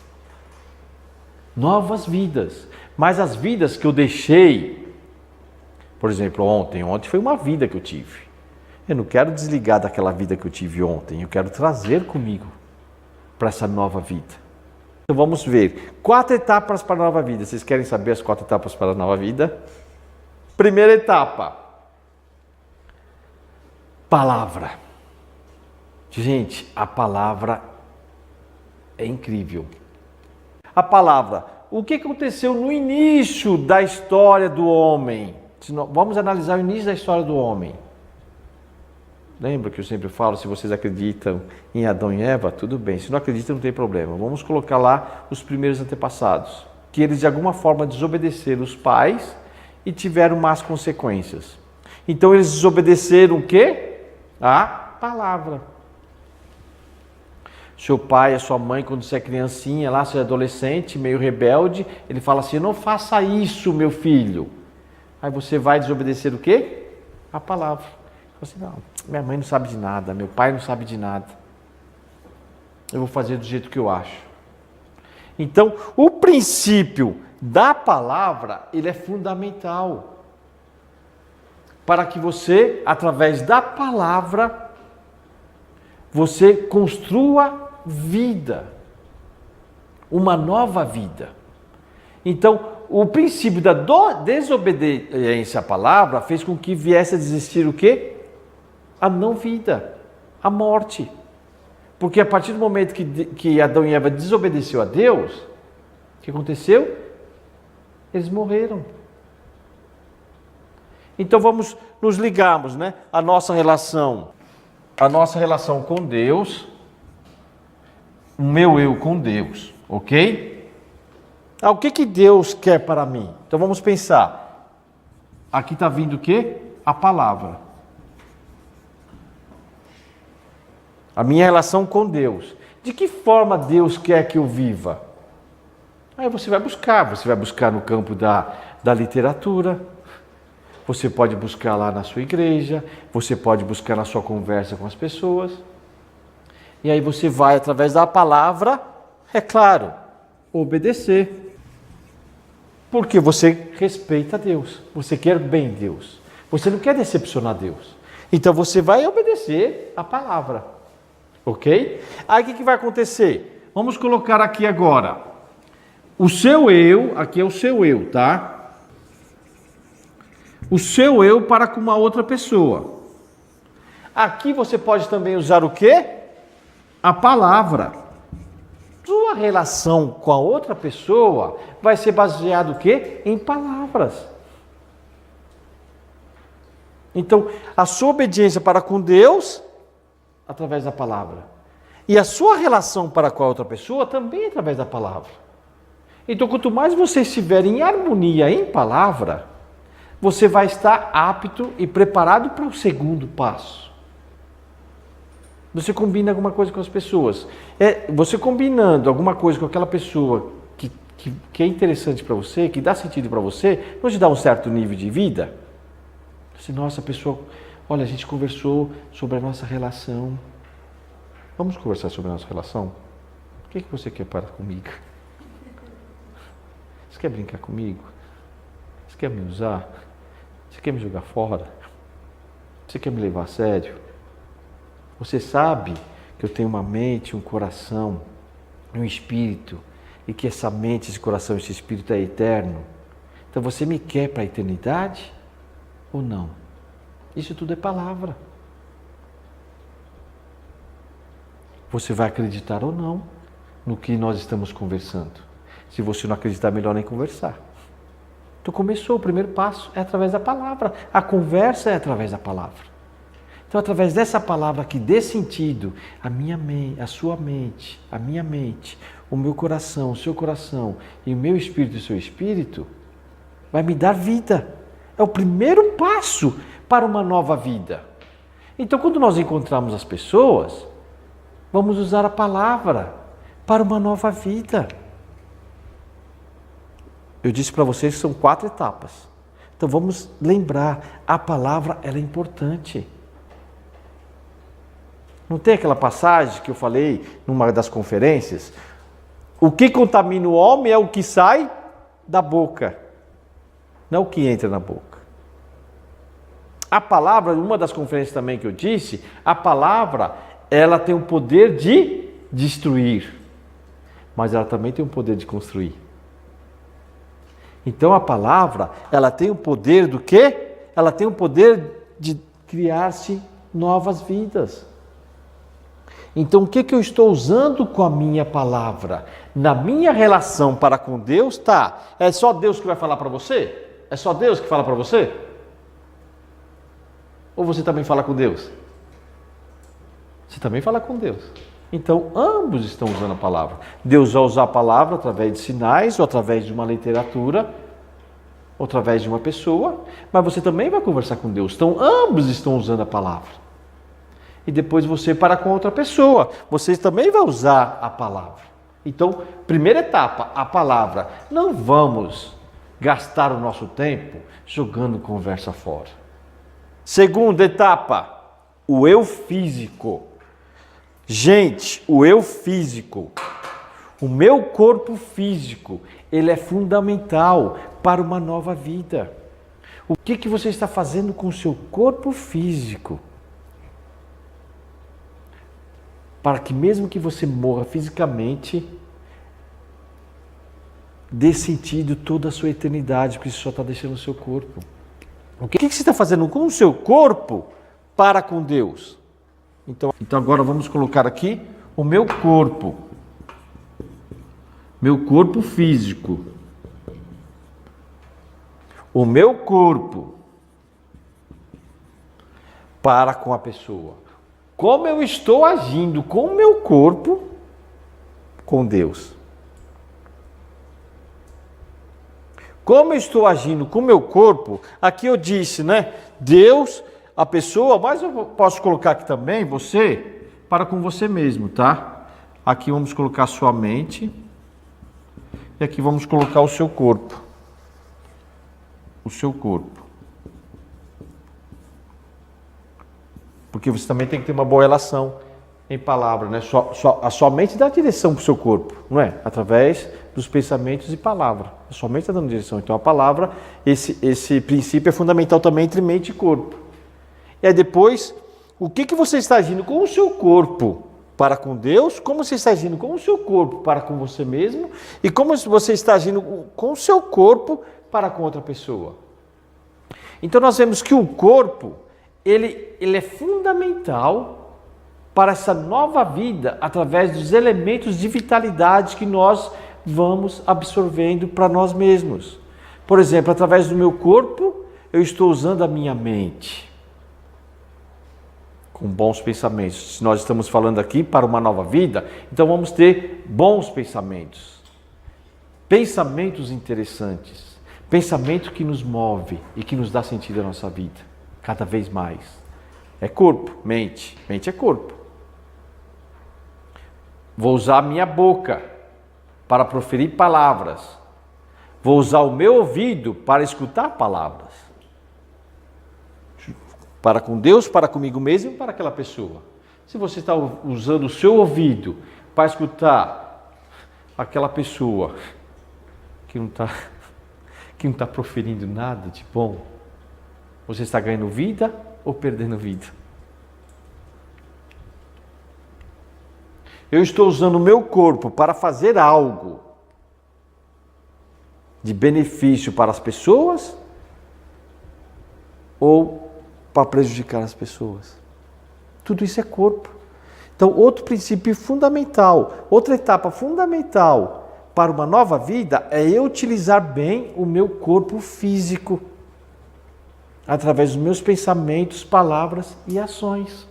Novas vidas. Mas as vidas que eu deixei, por exemplo, ontem foi uma vida que eu tive. Eu não quero desligar daquela vida que eu tive ontem, eu quero trazer comigo para essa nova vida. Então vamos ver, 4 etapas para a nova vida. Vocês querem saber as 4 etapas para a nova vida? Primeira etapa, palavra. Gente, a palavra é incrível. A palavra, o que aconteceu no início da história do homem? Vamos analisar o início da história do homem. Lembra que eu sempre falo, se vocês acreditam em Adão e Eva, tudo bem. Se não acreditam, não tem problema. Vamos colocar lá os primeiros antepassados, que eles de alguma forma desobedeceram os pais e tiveram más consequências. Então eles desobedeceram o quê? A palavra. Seu pai, a sua mãe, quando você é criancinha, lá você é adolescente, meio rebelde, ele fala assim, não faça isso, meu filho. Aí você vai desobedecer o quê? A palavra. Assim, não, minha mãe não sabe de nada, meu pai não sabe de nada. Eu vou fazer do jeito que eu acho. Então, o princípio da palavra, ele é fundamental. Para que você, através da palavra, você construa vida. Uma nova vida. Então, o princípio da desobediência à palavra fez com que viesse a existir o quê? A não vida, a morte. Porque a partir do momento que Adão e Eva desobedeceu a Deus, o que aconteceu? Eles morreram. Então vamos nos ligarmos, né? A nossa relação com Deus, o meu eu com Deus, ok? O que Deus quer para mim? Então vamos pensar. Aqui está vindo o quê? A palavra. A minha relação com Deus. De que forma Deus quer que eu viva? Aí você vai buscar no campo da literatura, você pode buscar lá na sua igreja, você pode buscar na sua conversa com as pessoas. E aí você vai, através da palavra, é claro, obedecer. Porque você respeita Deus, você quer bem Deus, você não quer decepcionar Deus. Então você vai obedecer a palavra, ok? Aí o que vai acontecer? Vamos colocar aqui agora, o seu eu, aqui é o seu eu, tá? O seu eu para com uma outra pessoa. Aqui você pode também usar o quê? A palavra. Sua relação com a outra pessoa vai ser baseada o quê? Em palavras. Então, a sua obediência para com Deus, através da palavra. E a sua relação para com a outra pessoa também através da palavra. Então, quanto mais você estiver em harmonia em palavra, você vai estar apto e preparado para o segundo passo. Você combina alguma coisa com as pessoas. Você combinando alguma coisa com aquela pessoa que é interessante para você, que dá sentido para você, não te dá um certo nível de vida? Assim, nossa, a pessoa, olha, a gente conversou sobre a nossa relação. Vamos conversar sobre a nossa relação? O que você quer para comigo? Você quer brincar comigo? Você quer me usar? Você quer me jogar fora? Você quer me levar a sério? Você sabe que eu tenho uma mente, um coração, um espírito, e que essa mente, esse coração, esse espírito é eterno. Então você me quer para a eternidade ou não? Isso tudo é palavra. Você vai acreditar ou não no que nós estamos conversando. Se você não acreditar, melhor nem conversar. Então começou, o primeiro passo é através da palavra. A conversa é através da palavra. Então, através dessa palavra que dê sentido, a sua mente, a minha mente, o meu coração, o seu coração e o meu espírito e o seu espírito, vai me dar vida. É o primeiro passo para uma nova vida. Então, quando nós encontramos as pessoas, vamos usar a palavra para uma nova vida. Eu disse para vocês que são 4 etapas. Então, vamos lembrar, a palavra ela é importante. Não tem aquela passagem que eu falei numa das conferências? O que contamina o homem é o que sai da boca, não o que entra na boca. A palavra, numa das conferências também que eu disse, a palavra, ela tem o poder de destruir, mas ela também tem o poder de construir. Então a palavra, ela tem o poder do quê? Ela tem o poder de criar-se novas vidas. Então, o que eu estou usando com a minha palavra? Na minha relação para com Deus, tá? É só Deus que vai falar para você? É só Deus que fala para você? Ou você também fala com Deus? Você também fala com Deus. Então, ambos estão usando a palavra. Deus vai usar a palavra através de sinais, ou através de uma literatura, ou através de uma pessoa, mas você também vai conversar com Deus. Então, ambos estão usando a palavra. E depois você para com outra pessoa, você também vai usar a palavra. Então, primeira etapa, a palavra. Não vamos gastar o nosso tempo jogando conversa fora. Segunda etapa, o eu físico. Gente, o eu físico, o meu corpo físico, ele é fundamental para uma nova vida. O que você está fazendo com o seu corpo físico? Para que mesmo que você morra fisicamente, dê sentido toda a sua eternidade, porque você só está deixando o seu corpo. O que você está fazendo com o seu corpo para com Deus? Então agora vamos colocar aqui o meu corpo físico, o meu corpo para com a pessoa. Como eu estou agindo com o meu corpo com Deus? Como eu estou agindo com o meu corpo? Aqui eu disse, né? Deus, a pessoa, mas eu posso colocar aqui também você para com você mesmo, tá? Aqui vamos colocar a sua mente e aqui vamos colocar o seu corpo. O seu corpo. Porque você também tem que ter uma boa relação em palavra, né? A sua mente dá direção para o seu corpo, não é? Através dos pensamentos e palavra. A sua mente está dando direção. Então a palavra, esse princípio é fundamental também entre mente e corpo. E aí depois, o que você está agindo com o seu corpo para com Deus, como você está agindo com o seu corpo para com você mesmo e como você está agindo com o seu corpo para com outra pessoa. Então nós vemos que o corpo, ele é fundamental para essa nova vida através dos elementos de vitalidade que nós vamos absorvendo para nós mesmos. Por exemplo, através do meu corpo, eu estou usando a minha mente com bons pensamentos. Se nós estamos falando aqui para uma nova vida, então vamos ter bons pensamentos. Pensamentos interessantes. Pensamento que nos move e que nos dá sentido à nossa vida, cada vez mais. É corpo, mente. Mente é corpo. Vou usar a minha boca para proferir palavras. Vou usar o meu ouvido para escutar palavras. Para com Deus, para comigo mesmo e para aquela pessoa. Se você está usando o seu ouvido para escutar aquela pessoa que não está proferindo nada de bom, você está ganhando vida ou perdendo vida? Eu estou usando o meu corpo para fazer algo de benefício para as pessoas ou para prejudicar as pessoas? Tudo isso é corpo. Então, outro princípio fundamental, outra etapa fundamental para uma nova vida é eu utilizar bem o meu corpo físico através dos meus pensamentos, palavras e ações.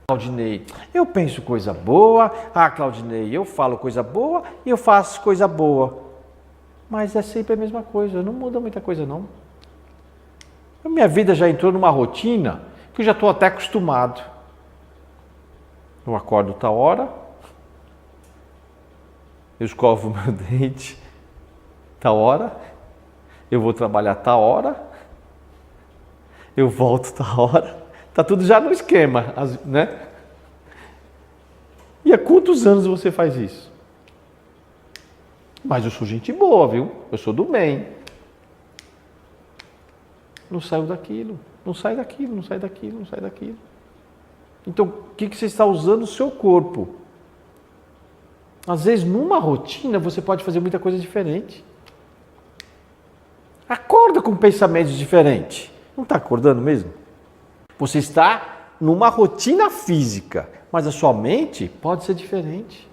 Claudinei, eu penso coisa boa. Claudinei, eu falo coisa boa e eu faço coisa boa. Mas é sempre a mesma coisa, não muda muita coisa não. A minha vida já entrou numa rotina que eu já estou até acostumado. Eu acordo tal hora, eu escovo meu dente tal hora, eu vou trabalhar tal hora, eu volto tal hora. Está tudo já no esquema, né? E há quantos anos você faz isso? Mas eu sou gente boa, viu? Eu sou do bem. Não saio daquilo, não sai daquilo, não sai daquilo, não sai daquilo. Então, o que você está usando o seu corpo? Às vezes, numa rotina, você pode fazer muita coisa diferente. Acorda com pensamentos diferentes. Não está acordando mesmo? Você está numa rotina física, mas a sua mente pode ser diferente.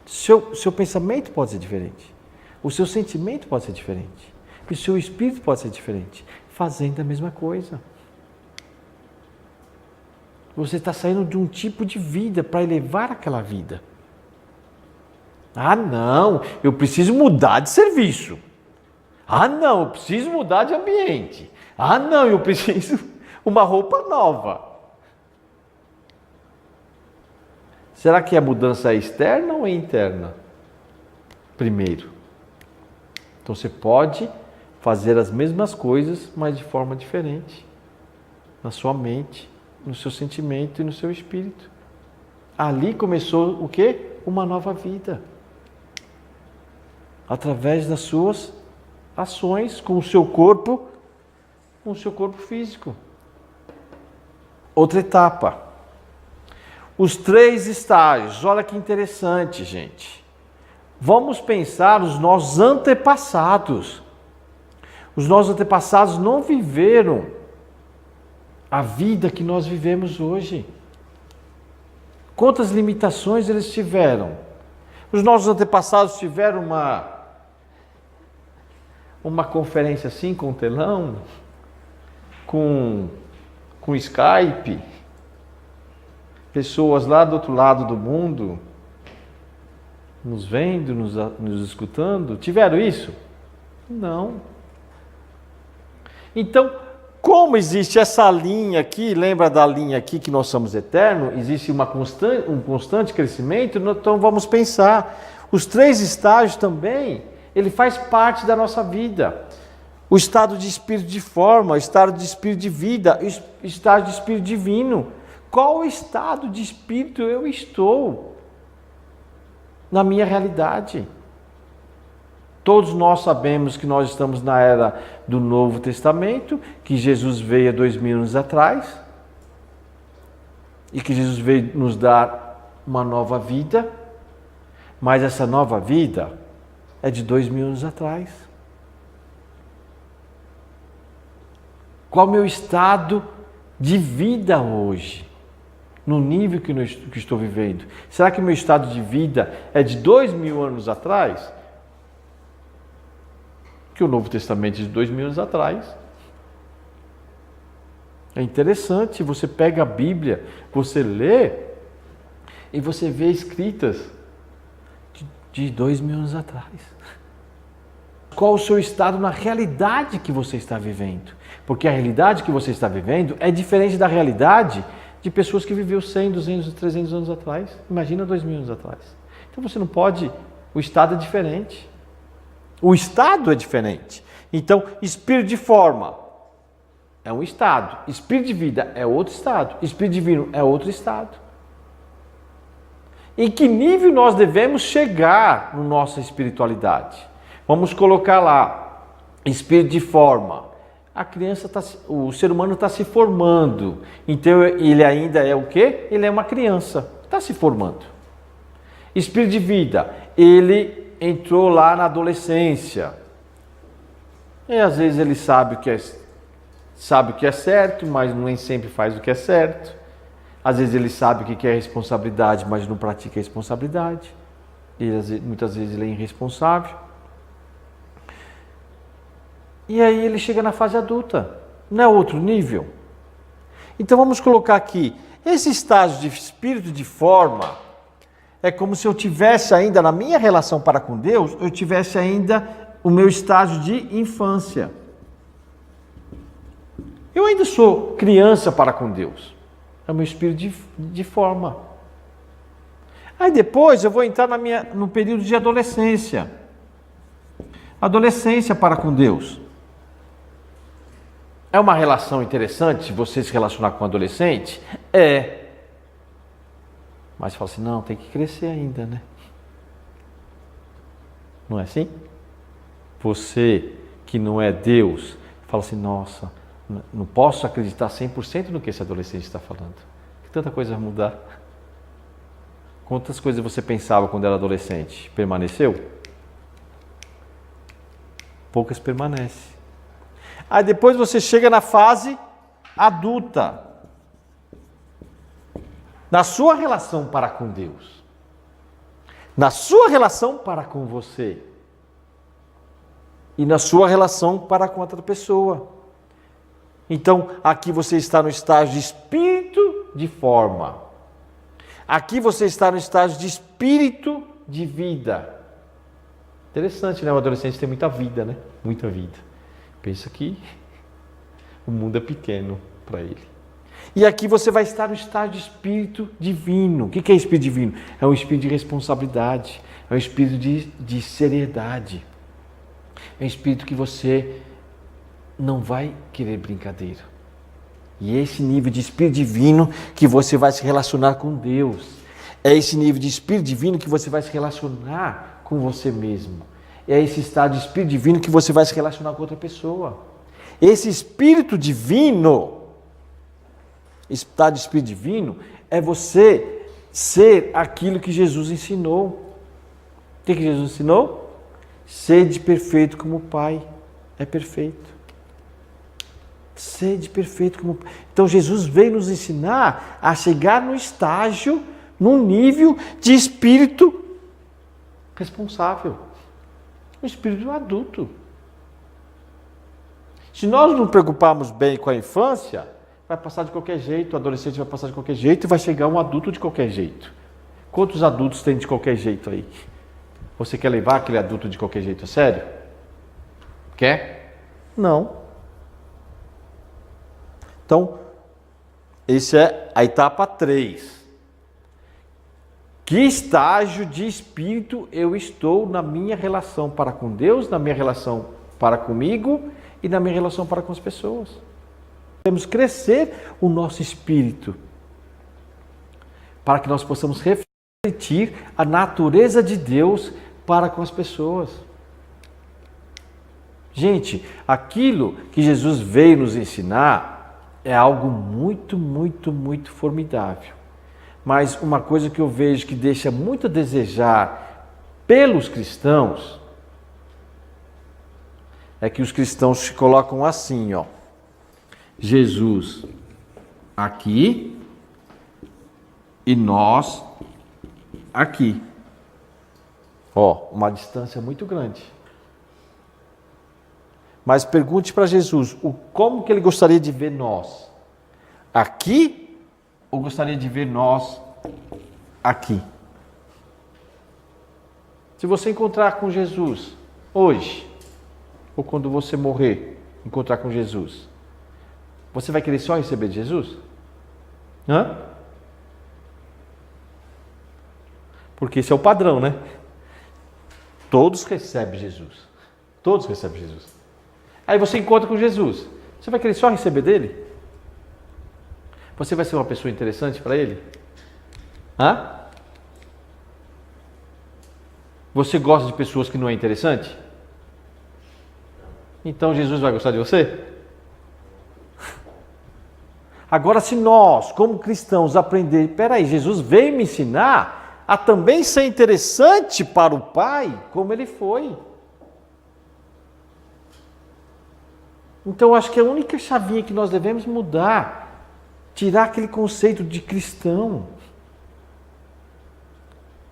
Seu pensamento pode ser diferente. O seu sentimento pode ser diferente. O seu espírito pode ser diferente. Fazendo a mesma coisa. Você está saindo de um tipo de vida para elevar aquela vida. Não, eu preciso mudar de serviço. Não, eu preciso mudar de ambiente. Não, eu preciso uma roupa nova. Será que a mudança é externa ou é interna? Primeiro. Então você pode fazer as mesmas coisas, mas de forma diferente. Na sua mente, no seu sentimento e no seu espírito. Ali começou o quê? Uma nova vida. Através das suas ações com o seu corpo físico. Outra etapa. Os 3 estágios. Olha que interessante, gente. Vamos pensar os nossos antepassados. Os nossos antepassados não viveram a vida que nós vivemos hoje. Quantas limitações eles tiveram? Os nossos antepassados tiveram uma conferência assim com telão, com Skype, pessoas lá do outro lado do mundo nos vendo, nos escutando. Tiveram isso? Não. Então, como existe essa linha aqui, lembra da linha aqui que nós somos eternos, existe um constante crescimento, então vamos pensar, os 3 estágios também, ele faz parte da nossa vida. O estado de espírito de forma, o estado de espírito de vida, o estado de espírito divino. Qual estado de espírito eu estou na minha realidade? Todos nós sabemos que nós estamos na era do Novo Testamento, que Jesus veio há 2000 anos atrás e que Jesus veio nos dar uma nova vida, mas essa nova vida é de 2000 anos atrás. Qual é o meu estado de vida hoje? No nível que estou vivendo? Será que o meu estado de vida é de 2000 anos atrás? Que o Novo Testamento é de 2000 anos atrás. É interessante, você pega a Bíblia, você lê e você vê escritas de 2000 anos atrás. Qual o seu estado na realidade que você está vivendo? Porque a realidade que você está vivendo é diferente da realidade de pessoas que viveram 100, 200, 300 anos atrás. Imagina 2000 anos atrás. Então você não pode, o estado é diferente. O estado é diferente. Então, espírito de forma é um estado. Espírito de vida é outro estado. Espírito divino é outro estado. Em que nível nós devemos chegar na nossa espiritualidade? Vamos colocar lá, espírito de forma. A criança o ser humano está se formando. Então, ele ainda é o quê? Ele é uma criança. Está se formando. Espírito de vida, ele entrou lá na adolescência. E às vezes ele sabe o que é certo, mas nem sempre faz o que é certo. Às vezes ele sabe o que é responsabilidade, mas não pratica a responsabilidade. E muitas vezes ele é irresponsável. E aí ele chega na fase adulta. Não é outro nível? Então vamos colocar aqui, esse estágio de espírito de forma é como se eu tivesse ainda, na minha relação para com Deus, eu tivesse ainda o meu estágio de infância. Eu ainda sou criança para com Deus. É o meu espírito de forma. Aí depois eu vou entrar no período de adolescência. Adolescência para com Deus. É uma relação interessante você se relacionar com um adolescente? É. Mas fala assim, não, tem que crescer ainda, né? Não é assim? Você que não é Deus, fala assim, nossa, não posso acreditar 100% no que esse adolescente está falando. Que tanta coisa vai mudar. Quantas coisas você pensava quando era adolescente? Permaneceu? Poucas permanecem. Aí depois você chega na fase adulta. Na sua relação para com Deus. Na sua relação para com você. E na sua relação para com outra pessoa. Então, aqui você está no estágio de espírito de forma. Aqui você está no estágio de espírito de vida. Interessante, né? O adolescente tem muita vida, né? Muita vida. Pensa que o mundo é pequeno para ele. E aqui você vai estar no estágio de espírito divino. O que é espírito divino? É um espírito de responsabilidade. É um espírito de seriedade. É um espírito que você não vai querer brincadeira. E é esse nível de espírito divino que você vai se relacionar com Deus. É esse nível de espírito divino que você vai se relacionar com você mesmo. É esse estado de espírito divino que você vai se relacionar com outra pessoa. Esse espírito divino, estado de espírito divino, é você ser aquilo que Jesus ensinou. O que Jesus ensinou? Sede perfeito como o Pai é perfeito. Sede perfeito como o Pai. Então Jesus veio nos ensinar a chegar no estágio, num nível de espírito responsável. Um espírito adulto. Se nós não nos preocuparmos bem com a infância, vai passar de qualquer jeito, o adolescente vai passar de qualquer jeito e vai chegar um adulto de qualquer jeito. Quantos adultos tem de qualquer jeito aí? Você quer levar aquele adulto de qualquer jeito a sério? Quer? Não. Então, essa é a etapa 3. Que estágio de espírito eu estou na minha relação para com Deus, na minha relação para comigo e na minha relação para com as pessoas? Temos que crescer o nosso espírito para que nós possamos refletir a natureza de Deus para com as pessoas. Gente, aquilo que Jesus veio nos ensinar é algo muito, muito, muito formidável. Mas uma coisa que eu vejo que deixa muito a desejar pelos cristãos é que os cristãos se colocam assim, ó. Jesus aqui e nós aqui. Ó, uma distância muito grande. Mas pergunte para Jesus, como que ele gostaria de ver nós? Aqui ou gostaria de ver nós aqui? Se você encontrar com Jesus hoje, ou quando você morrer, encontrar com Jesus, você vai querer só receber de Jesus? Hã? Porque esse é o padrão, né? Todos recebem Jesus. Todos recebem Jesus. Aí você encontra com Jesus. Você vai querer só receber dele? Você vai ser uma pessoa interessante para ele? Hã? Você gosta de pessoas que não é interessante? Então Jesus vai gostar de você? Agora, se nós, como cristãos, aprender, peraí, Jesus veio me ensinar a também ser interessante para o Pai, como ele foi. Então, acho que a única chavinha que nós devemos mudar, tirar aquele conceito de cristão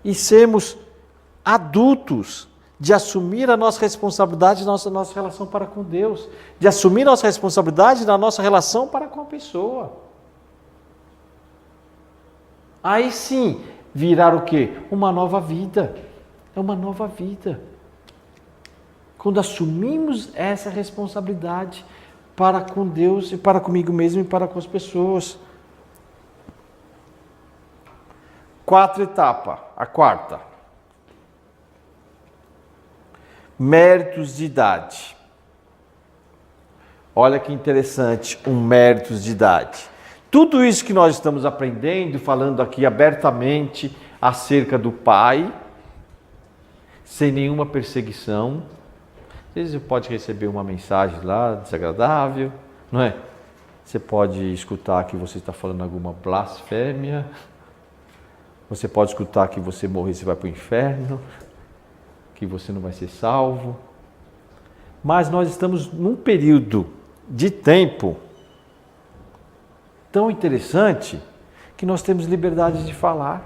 e sermos adultos, de assumir a nossa responsabilidade na nossa relação para com Deus, de assumir a nossa responsabilidade na nossa relação para com a pessoa. Aí sim, virar o quê? Uma nova vida. É uma nova vida. Quando assumimos essa responsabilidade para com Deus e para comigo mesmo e para com as pessoas. 4 etapas. A 4. Méritos de idade. Olha que interessante, méritos de idade. Tudo isso que nós estamos aprendendo, falando aqui abertamente acerca do Pai, sem nenhuma perseguição. Às vezes você pode receber uma mensagem lá desagradável, não é? Você pode escutar que você está falando alguma blasfêmia. Você pode escutar que você morrer, você vai para o inferno, que você não vai ser salvo. Mas nós estamos num período de tempo tão interessante que nós temos liberdade de falar.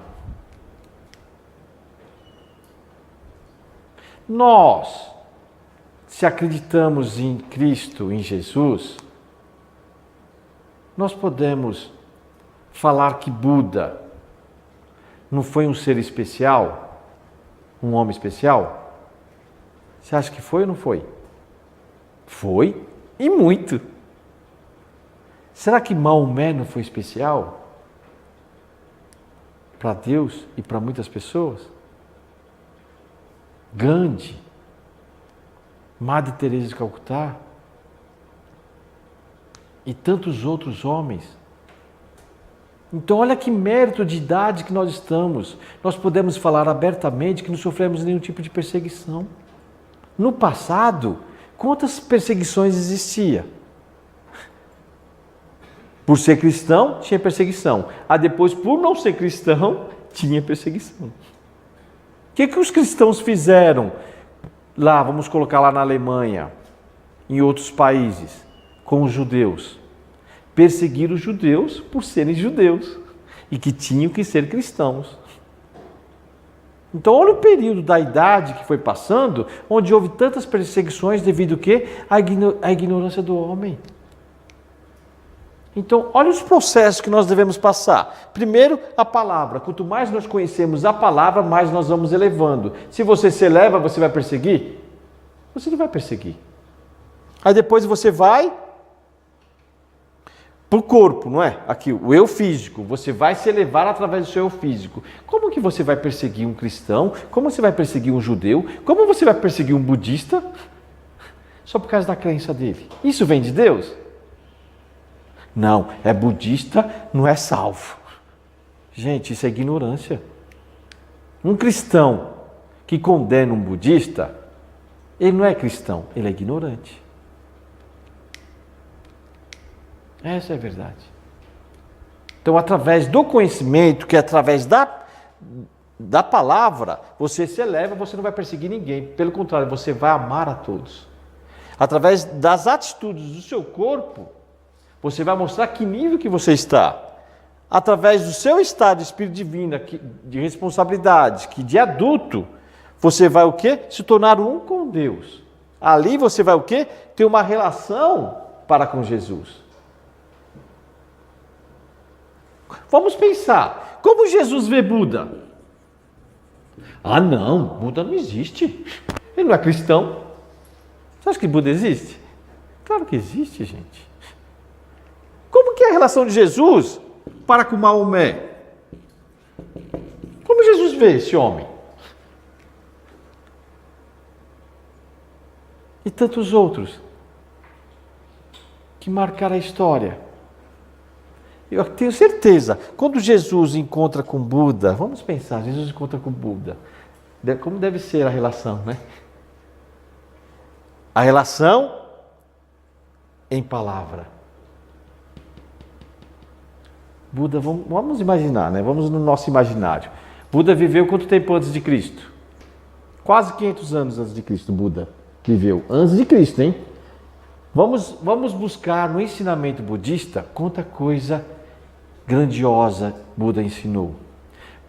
Nós, se acreditamos em Cristo, em Jesus, nós podemos falar que Buda não foi um ser especial, um homem especial? Você acha que foi ou não foi? Foi, e muito. Será que Maomé não foi especial para Deus e para muitas pessoas? Gandhi, Madre Teresa de Calcutá e tantos outros homens. Então olha que mérito de idade que nós estamos. Nós podemos falar abertamente que não sofremos nenhum tipo de perseguição. No passado, quantas perseguições existia? Por ser cristão, tinha perseguição. Depois, por não ser cristão, tinha perseguição. que os cristãos fizeram lá, vamos colocar lá na Alemanha, em outros países, com os judeus? Perseguir os judeus por serem judeus e que tinham que ser cristãos. Então, olha o período da idade que foi passando, onde houve tantas perseguições devido ao quê? À ignorância do homem. Então, olha os processos que nós devemos passar. Primeiro, a palavra. Quanto mais nós conhecemos a palavra, mais nós vamos elevando. Se você se eleva, você vai perseguir? Você não vai perseguir. Aí depois você vai para o corpo, não é? Aqui, o eu físico. Você vai se elevar através do seu eu físico. Como que você vai perseguir um cristão? Como você vai perseguir um judeu? Como você vai perseguir um budista? Só por causa da crença dele. Isso vem de Deus? Não, é budista, não é salvo. Gente, isso é ignorância. Um cristão que condena um budista, ele não é cristão, ele é ignorante. Essa é a verdade. Então, através do conhecimento, que é através da palavra, você se eleva, você não vai perseguir ninguém. Pelo contrário, você vai amar a todos. Através das atitudes do seu corpo, você vai mostrar que nível que você está. Através do seu estado de espírito divino, de responsabilidade, que de adulto, você vai o quê? Se tornar um com Deus. Ali você vai o quê? Ter uma relação para com Jesus. Vamos pensar, como Jesus vê Buda? Ah não, Buda não existe. Ele não é cristão. Você acha que Buda existe? Claro que existe, gente. Como que é a relação de Jesus para com Maomé? Como Jesus vê esse homem? E tantos outros que marcaram a história. Eu tenho certeza, quando Jesus encontra com Buda, vamos pensar, Jesus encontra com Buda, como deve ser a relação, né? A relação em palavra. Buda, vamos imaginar, né? Vamos no nosso imaginário. Buda viveu quanto tempo antes de Cristo? Quase 500 anos antes de Cristo, Buda viveu. Antes de Cristo, hein? Vamos buscar no ensinamento budista quanta coisa grandiosa Buda ensinou.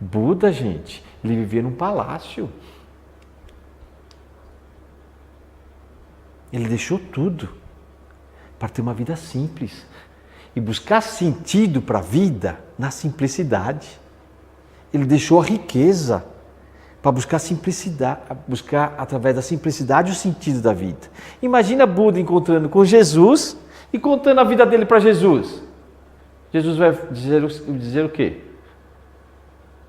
Buda, gente, ele vivia num palácio. Ele deixou tudo para ter uma vida simples e buscar sentido para a vida na simplicidade. Ele deixou a riqueza para buscar simplicidade, buscar através da simplicidade o sentido da vida. Imagina Buda encontrando com Jesus e contando a vida dele para Jesus. Jesus vai dizer o quê?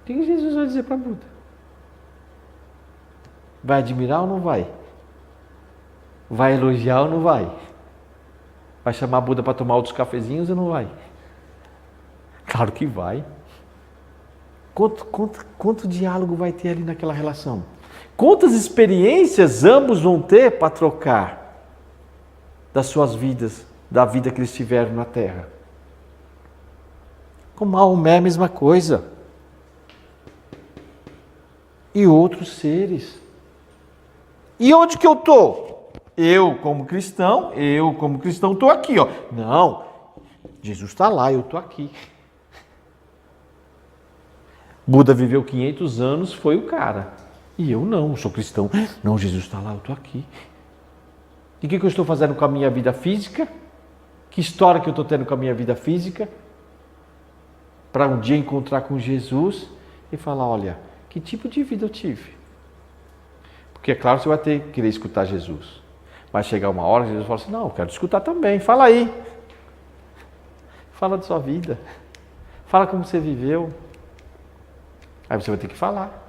O que Jesus vai dizer para Buda? Vai admirar ou não vai? Vai elogiar ou não vai? Vai chamar Buda para tomar outros cafezinhos ou não vai? Claro que vai. Quanto diálogo vai ter ali naquela relação? Quantas experiências ambos vão ter para trocar das suas vidas, da vida que eles tiveram na Terra? Com Maomé a mesma coisa. E outros seres. E onde que eu estou? Eu como cristão estou aqui, ó. Não, Jesus está lá, eu estou aqui. Buda viveu 500 anos, foi o cara. E eu não, sou cristão. Não, Jesus está lá, eu estou aqui. E o que eu estou fazendo com a minha vida física? Que história que eu estou tendo com a minha vida física? Para um dia encontrar com Jesus e falar, olha, que tipo de vida eu tive? Porque é claro que você vai ter que querer escutar Jesus. Vai chegar uma hora que Jesus fala assim, não, eu quero te escutar também, fala aí. Fala da sua vida. Fala como você viveu. Aí você vai ter que falar.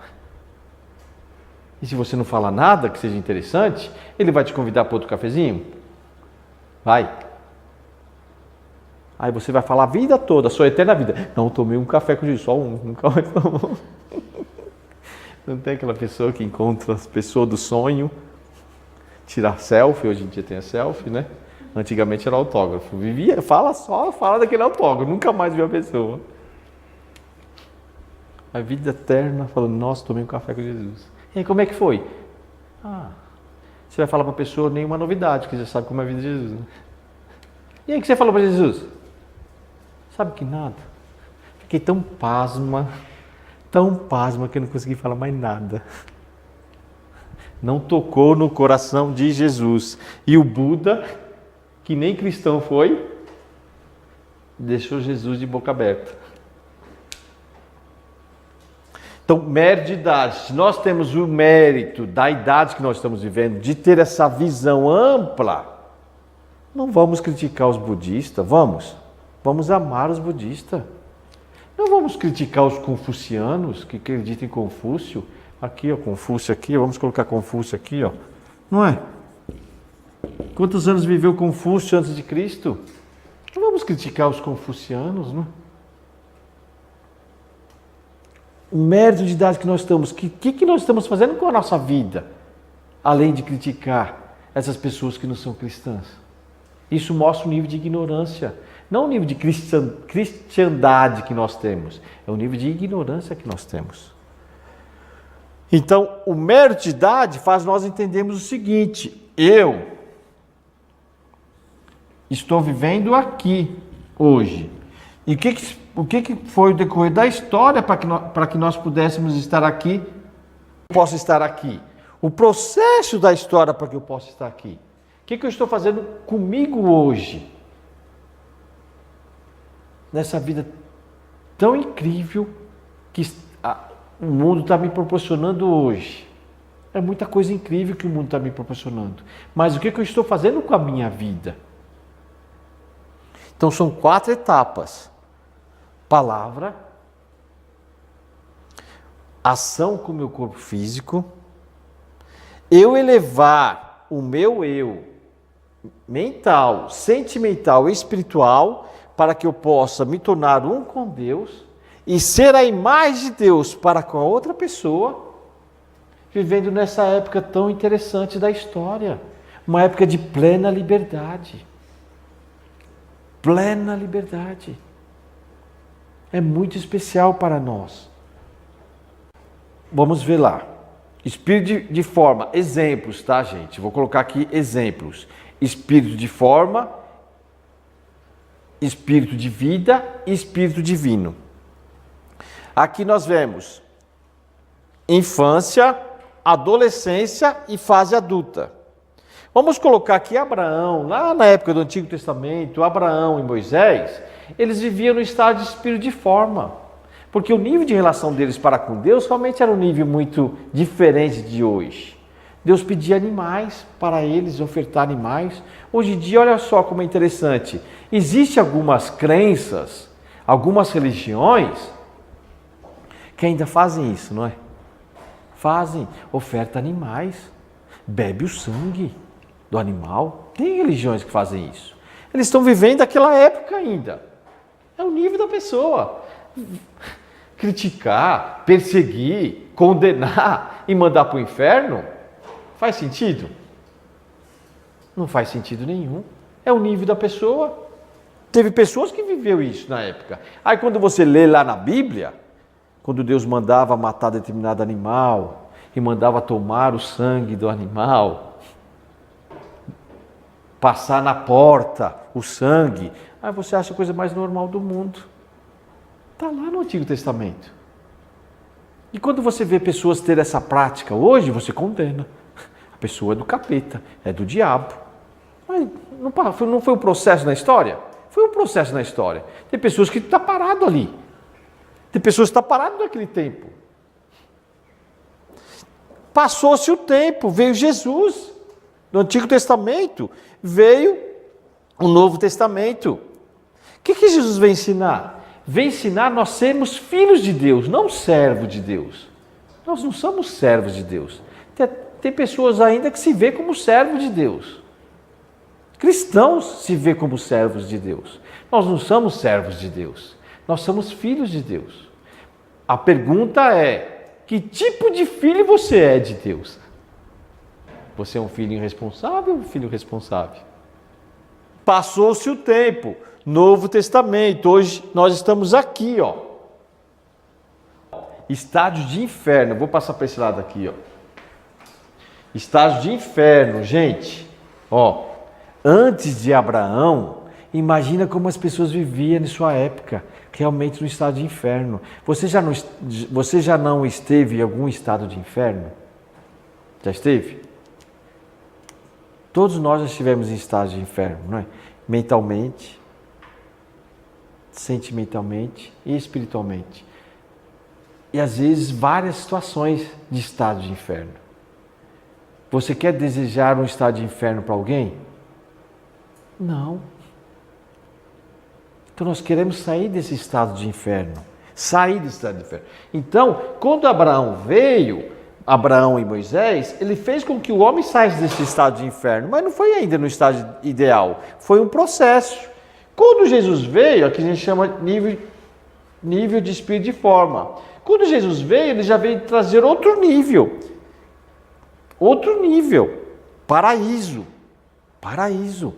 E se você não falar nada que seja interessante, ele vai te convidar para outro cafezinho? Vai. Aí você vai falar a vida toda, a sua eterna vida. Não, eu tomei um café com Jesus, só um, nunca mais tomou. Não tem aquela pessoa que encontra as pessoas do sonho, tirar selfie, hoje em dia tem a selfie, né? Antigamente era autógrafo. Vivia, fala daquele autógrafo, nunca mais viu a pessoa. A vida eterna, falando, nossa, tomei um café com Jesus. E aí, como é que foi? Você vai falar para a pessoa nenhuma novidade, que já sabe como é a vida de Jesus. Né? E aí, o que você falou para Jesus? Sabe que nada. Fiquei tão pasma que eu não consegui falar mais nada. Não tocou no coração de Jesus. E o Buda, que nem cristão foi, deixou Jesus de boca aberta. Então, mérito de idade. Se nós temos o mérito da idade que nós estamos vivendo, de ter essa visão ampla, não vamos criticar os budistas, vamos amar os budistas. Não vamos criticar os confucianos que acreditam em Confúcio. Aqui, ó, Confúcio aqui, vamos colocar Confúcio aqui, ó. Não é? Quantos anos viveu Confúcio antes de Cristo? Não vamos criticar os confucianos, não? O mérito de idade que nós estamos, o que nós estamos fazendo com a nossa vida? Além de criticar essas pessoas que não são cristãs. Isso mostra o nível de ignorância. Não o nível de cristandade que nós temos, é o nível de ignorância que nós temos. Então, o mérito de idade faz nós entendermos o seguinte: eu estou vivendo aqui, hoje. E o que foi o decorrer da história para que nós pudéssemos estar aqui? Posso estar aqui. O processo da história para que eu possa estar aqui. O que eu estou fazendo comigo hoje? Nessa vida tão incrível que o mundo está me proporcionando hoje. É muita coisa incrível que o mundo está me proporcionando. Mas o que eu estou fazendo com a minha vida? Então são 4 etapas. Palavra, ação com o meu corpo físico, eu elevar o meu eu mental, sentimental e espiritual para que eu possa me tornar um com Deus e ser a imagem de Deus para com a outra pessoa, vivendo nessa época tão interessante da história, uma época de plena liberdade. Plena liberdade. É muito especial para nós. Vamos ver lá. Espírito de forma, exemplos, tá, gente? Vou colocar aqui exemplos. Espírito de forma, espírito de vida e espírito divino. Aqui nós vemos infância, adolescência e fase adulta. Vamos colocar aqui Abraão, lá na época do Antigo Testamento, Abraão e Moisés, eles viviam no estado de espírito de forma, porque o nível de relação deles para com Deus realmente era um nível muito diferente de hoje. Deus pedia animais para eles, ofertar animais. Hoje em dia, olha só como é interessante, existem algumas crenças, algumas religiões que ainda fazem isso, não é? Fazem, oferta animais, bebe o sangue do animal. Tem religiões que fazem isso. Eles estão vivendo aquela época ainda. É o nível da pessoa. Criticar, perseguir, condenar e mandar para o inferno, faz sentido? Não faz sentido nenhum. É o nível da pessoa. Teve pessoas que viveu isso na época. Aí quando você lê lá na Bíblia, quando Deus mandava matar determinado animal e mandava tomar o sangue do animal, passar na porta o sangue, aí você acha a coisa mais normal do mundo. Está lá no Antigo Testamento. E quando você vê pessoas ter essa prática hoje, você condena. A pessoa é do capeta, é do diabo. Mas não foi um processo na história? Foi um processo na história. Tem pessoas que estão parado ali. Tem pessoas que estão paradas naquele tempo. Passou-se o tempo, veio Jesus. No Antigo Testamento veio o Novo Testamento. O que Jesus vem ensinar? Vem ensinar nós sermos filhos de Deus, não servos de Deus. Nós não somos servos de Deus. Tem pessoas ainda que se vê como servos de Deus. Cristãos se vê como servos de Deus. Nós não somos servos de Deus. Nós somos filhos de Deus. A pergunta é, que tipo de filho você é de Deus? Você é um filho irresponsável ou um filho responsável? Passou-se o tempo. Novo Testamento, hoje nós estamos aqui, ó. Estádio de inferno, vou passar para esse lado aqui, ó. Estágio de inferno, gente. Ó, antes de Abraão, imagina como as pessoas viviam em sua época, realmente no estado de inferno. Você já não esteve em algum estado de inferno? Já esteve? Todos nós já estivemos em estado de inferno, não é? Mentalmente, sentimentalmente e espiritualmente. E às vezes várias situações de estado de inferno. Você quer desejar um estado de inferno para alguém? Não. Então nós queremos sair desse estado de inferno. Sair desse estado de inferno. Então, quando Abraão veio, Abraão e Moisés, ele fez com que o homem saísse desse estado de inferno, mas não foi ainda no estado ideal. Foi um processo. Quando Jesus veio, aqui a gente chama nível de espírito de forma. Quando Jesus veio, ele já veio trazer outro nível. Outro nível, paraíso, paraíso.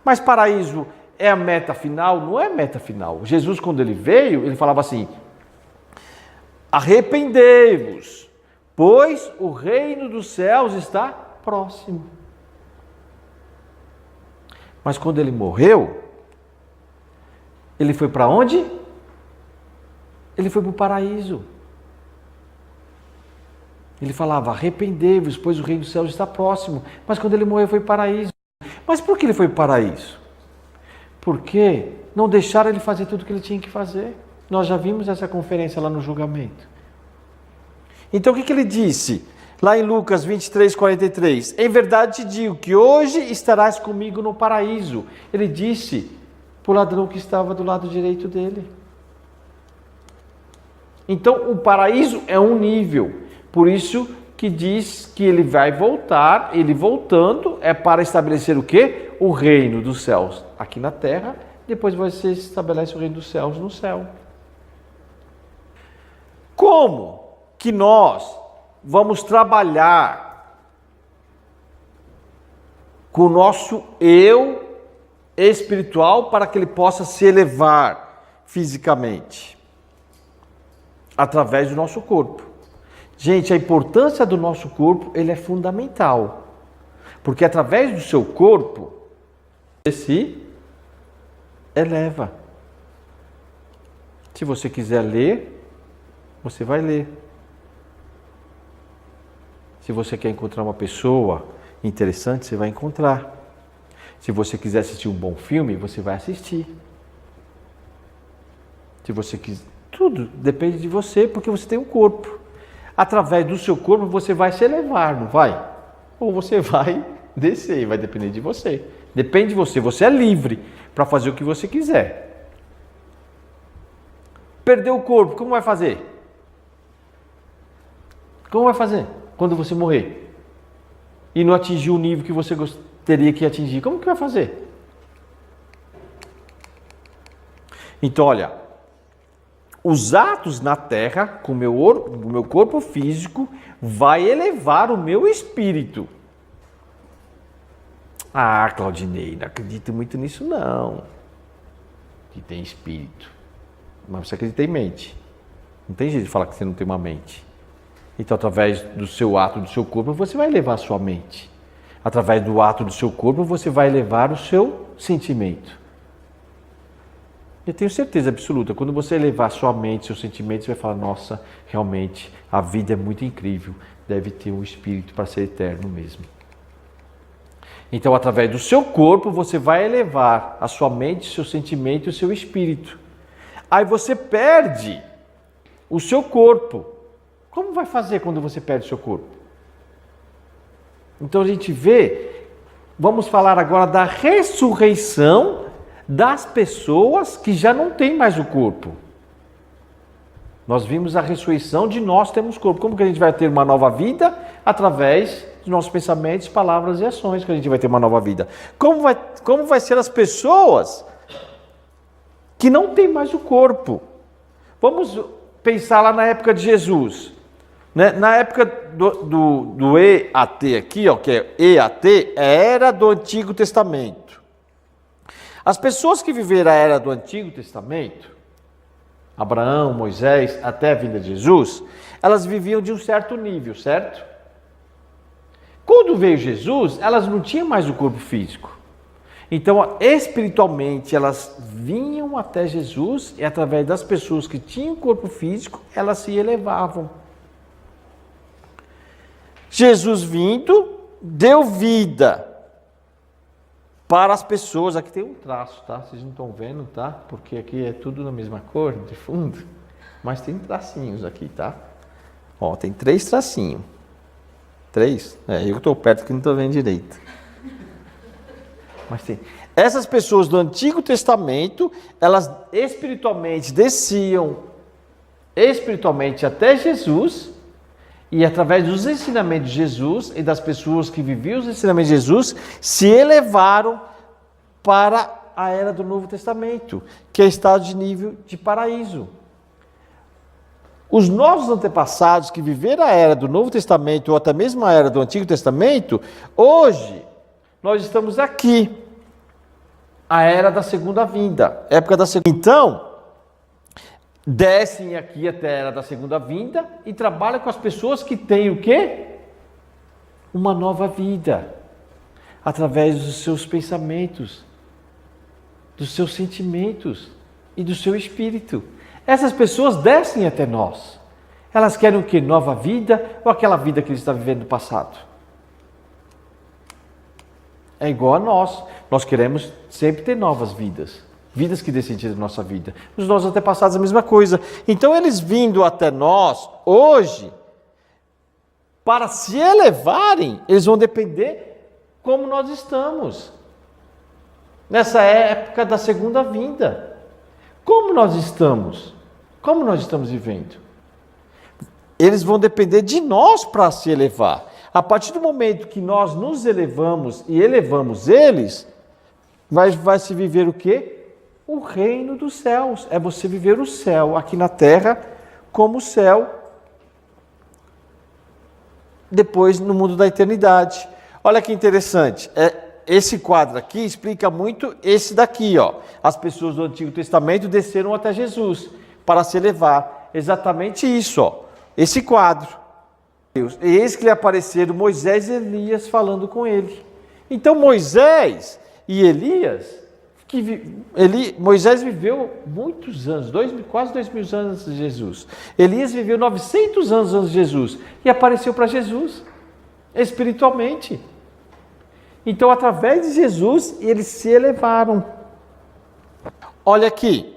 Mas paraíso é a meta final? Não é a meta final. Jesus, quando ele veio, ele falava assim: arrependei-vos, pois o reino dos céus está próximo. Mas quando ele morreu, ele foi para onde? Ele foi para o paraíso. Ele falava, arrependei-vos, pois o reino dos céus está próximo. Mas quando ele morreu, foi para o paraíso. Mas por que ele foi para o paraíso? Porque não deixaram ele fazer tudo o que ele tinha que fazer. Nós já vimos essa conferência lá no julgamento. Então o que ele disse? Lá em Lucas 23, 43. Em verdade te digo que hoje estarás comigo no paraíso. Ele disse para o ladrão que estava do lado direito dele. Então o paraíso é um nível. Por isso que diz que ele vai voltar, ele voltando é para estabelecer o quê? O reino dos céus aqui na terra, depois você estabelece o reino dos céus no céu. Como que nós vamos trabalhar com o nosso eu espiritual para que ele possa se elevar fisicamente? Através do nosso corpo. Gente, a importância do nosso corpo, ele é fundamental. Porque através do seu corpo, você se eleva. Se você quiser ler, você vai ler. Se você quer encontrar uma pessoa interessante, você vai encontrar. Se você quiser assistir um bom filme, você vai assistir. Se você quiser, tudo depende de você, porque você tem um corpo. Através do seu corpo você vai se elevar, não vai? Ou você vai descer, vai depender de você. Depende de você, você é livre para fazer o que você quiser. Perdeu o corpo, como vai fazer? Como vai fazer quando você morrer? E não atingir o nível que você teria que atingir, como que vai fazer? Então, olha, os atos na terra, com o meu corpo físico, vai elevar o meu espírito. Ah, Claudinei, não acredito muito nisso não. Que tem espírito. Mas você acredita em mente. Não tem jeito de falar que você não tem uma mente. Então, através do seu ato, do seu corpo, você vai elevar a sua mente. Através do ato do seu corpo, você vai elevar o seu sentimento. Eu tenho certeza absoluta, quando você elevar sua mente, seus sentimentos, você vai falar, nossa, realmente, a vida é muito incrível, deve ter um espírito para ser eterno mesmo. Então, através do seu corpo, você vai elevar a sua mente, seu sentimento e o seu espírito. Aí você perde o seu corpo. Como vai fazer quando você perde o seu corpo? Então, a gente vê, vamos falar agora da ressurreição das pessoas que já não têm mais o corpo. Nós vimos a ressurreição de nós temos corpo. Como que a gente vai ter uma nova vida? Através dos nossos pensamentos, palavras e ações que a gente vai ter uma nova vida. Como vai ser as pessoas que não têm mais o corpo? Vamos pensar lá na época de Jesus. Né? Na época do EAT aqui, ó, que é EAT, é a Era do Antigo Testamento. As pessoas que viveram a Era do Antigo Testamento, Abraão, Moisés, até a vinda de Jesus, elas viviam de um certo nível, certo? Quando veio Jesus, elas não tinham mais o corpo físico. Então, espiritualmente, elas vinham até Jesus e através das pessoas que tinham corpo físico, elas se elevavam. Jesus vindo, deu vida para as pessoas. Aqui tem um traço, tá? Vocês não estão vendo, tá? Porque aqui é tudo na mesma cor, de fundo. Mas tem tracinhos aqui, tá? Ó, tem 3 tracinhos. 3? Eu estou perto que não estou vendo direito. Mas tem. Essas pessoas do Antigo Testamento, elas espiritualmente desciam espiritualmente até Jesus, e através dos ensinamentos de Jesus e das pessoas que viviam os ensinamentos de Jesus, se elevaram para a era do Novo Testamento, que é estado de nível de paraíso. Os nossos antepassados que viveram a era do Novo Testamento, ou até mesmo a era do Antigo Testamento, hoje nós estamos aqui, a era da segunda vinda, época da segunda. Então, descem aqui até a era da segunda vinda e trabalham com as pessoas que têm o quê? Uma nova vida, através dos seus pensamentos, dos seus sentimentos e do seu espírito. Essas pessoas descem até nós. Elas querem o quê? Nova vida ou aquela vida que eles estavam vivendo no passado? É igual a nós. Nós queremos sempre ter novas vidas. Vidas que dê sentido na nossa vida. Os nossos antepassados a mesma coisa. Então eles vindo até nós, hoje, para se elevarem, eles vão depender como nós estamos. Nessa época da segunda vinda. Como nós estamos? Como nós estamos vivendo? Eles vão depender de nós para se elevar. A partir do momento que nós nos elevamos e elevamos eles, vai se viver o quê? O reino dos céus. É você viver o céu aqui na terra como o céu depois no mundo da eternidade. Olha que interessante. Esse quadro aqui explica muito esse daqui, ó. As pessoas do Antigo Testamento desceram até Jesus para se elevar. Exatamente isso, ó. Esse quadro. E eis que lhe apareceram Moisés e Elias falando com ele. Então Moisés e Elias, Moisés viveu muitos anos, quase 2.000 anos antes de Jesus. Elias viveu 900 anos antes de Jesus e apareceu para Jesus, espiritualmente. Então, através de Jesus, eles se elevaram. Olha aqui,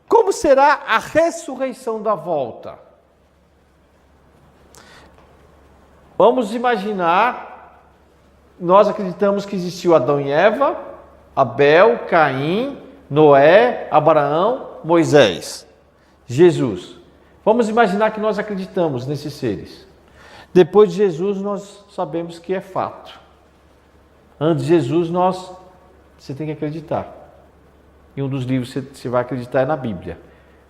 como será a ressurreição da volta? Vamos imaginar, nós acreditamos que existiu Adão e Eva, Abel, Caim, Noé, Abraão, Moisés, Jesus. Vamos imaginar que nós acreditamos nesses seres. Depois de Jesus, nós sabemos que é fato. Antes de Jesus, você tem que acreditar. E um dos livros que você vai acreditar é na Bíblia.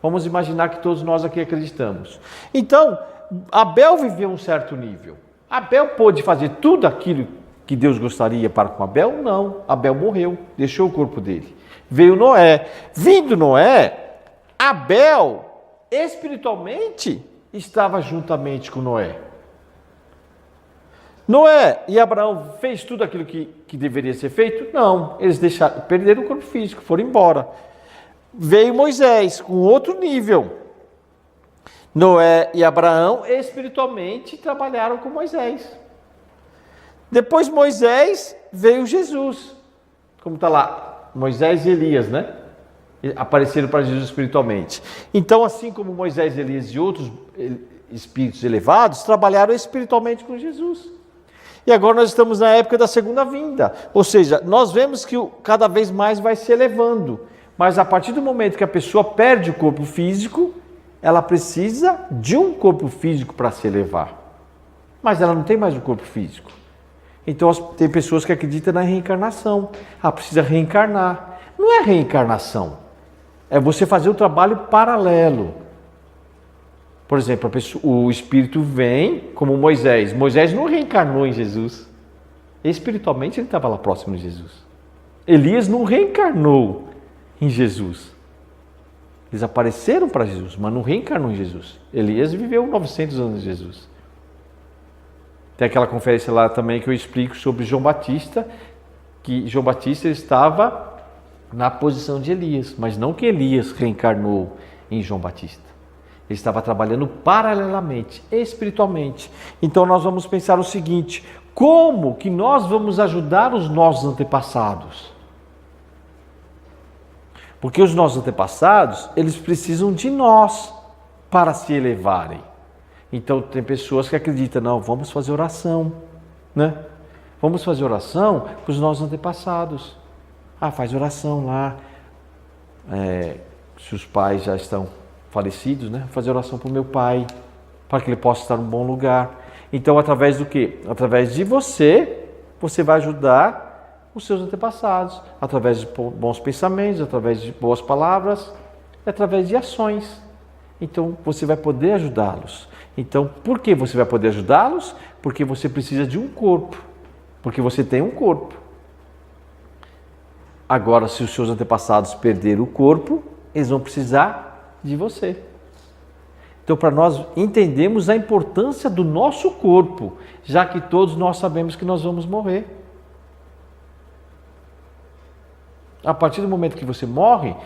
Vamos imaginar que todos nós aqui acreditamos. Então, Abel viveu um certo nível. Abel pôde fazer tudo aquilo que Deus gostaria para com Abel? Não. Abel morreu, deixou o corpo dele. Veio Noé. Vindo Noé, Abel, espiritualmente, estava juntamente com Noé. Noé e Abraão fez tudo aquilo que deveria ser feito? Não. Eles perderam o corpo físico, foram embora. Veio Moisés, com outro nível. Noé e Abraão espiritualmente trabalharam com Moisés. Depois Moisés veio Jesus. Como está lá, Moisés e Elias, né? Apareceram para Jesus espiritualmente. Então, assim como Moisés, Elias e outros espíritos elevados, trabalharam espiritualmente com Jesus. E agora nós estamos na época da segunda vinda. Ou seja, nós vemos que cada vez mais vai se elevando. Mas a partir do momento que a pessoa perde o corpo físico, ela precisa de um corpo físico para se elevar. Mas ela não tem mais o corpo físico. Então tem pessoas que acreditam na reencarnação. Precisa reencarnar. Não é reencarnação. É você fazer o trabalho paralelo. Por exemplo, o espírito vem como Moisés. Moisés não reencarnou em Jesus. Espiritualmente ele estava lá próximo de Jesus. Elias não reencarnou em Jesus. Eles apareceram para Jesus, mas não reencarnou em Jesus. Elias viveu 900 anos de Jesus. Tem aquela conferência lá também que eu explico sobre João Batista, que João Batista estava na posição de Elias, mas não que Elias reencarnou em João Batista. Ele estava trabalhando paralelamente, espiritualmente. Então nós vamos pensar o seguinte: como que nós vamos ajudar os nossos antepassados? Porque os nossos antepassados, eles precisam de nós para se elevarem. Então tem pessoas que acreditam, não, vamos fazer oração, né? Vamos fazer oração para os nossos antepassados. Ah, faz oração lá. Se os pais já estão falecidos, né? Fazer oração para o meu pai, para que ele possa estar num bom lugar. Então, através do quê? Através de você, você vai ajudar os seus antepassados, através de bons pensamentos, através de boas palavras, através de ações. Então, você vai poder ajudá-los. Então, por que você vai poder ajudá-los? Porque você precisa de um corpo, porque você tem um corpo. Agora, se os seus antepassados perderem o corpo, eles vão precisar de você. Então, para nós entendermos a importância do nosso corpo, já que todos nós sabemos que nós vamos morrer. A partir do momento que você morre,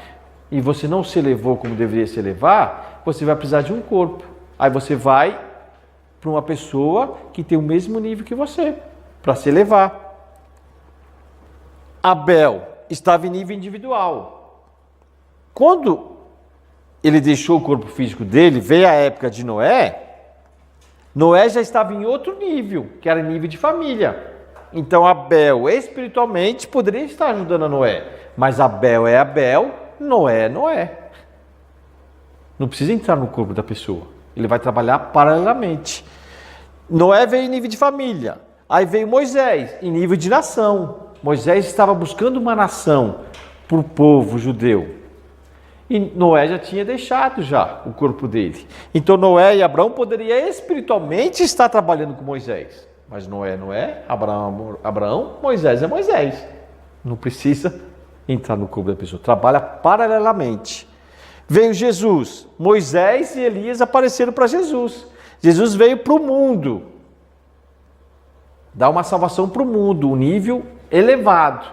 e você não se elevou como deveria se elevar, você vai precisar de um corpo. Aí você vai para uma pessoa que tem o mesmo nível que você, para se elevar. Abel estava em nível individual. Quando ele deixou o corpo físico dele, veio a época de Noé, Noé já estava em outro nível, que era nível de família. Então Abel, espiritualmente, poderia estar ajudando a Noé, mas Abel é Abel, Noé é Noé. Não precisa entrar no corpo da pessoa, ele vai trabalhar paralelamente. Noé veio em nível de família, aí veio Moisés em nível de nação. Moisés estava buscando uma nação para o povo judeu. E Noé já tinha deixado o corpo dele. Então Noé e Abraão poderiam espiritualmente estar trabalhando com Moisés. Mas Noé é Noé, Abraão, Moisés é Moisés. Não precisa entrar no corpo da pessoa. Trabalha paralelamente. Veio Jesus. Moisés e Elias apareceram para Jesus. Jesus veio para o mundo. Dá uma salvação para o mundo, um nível elevado.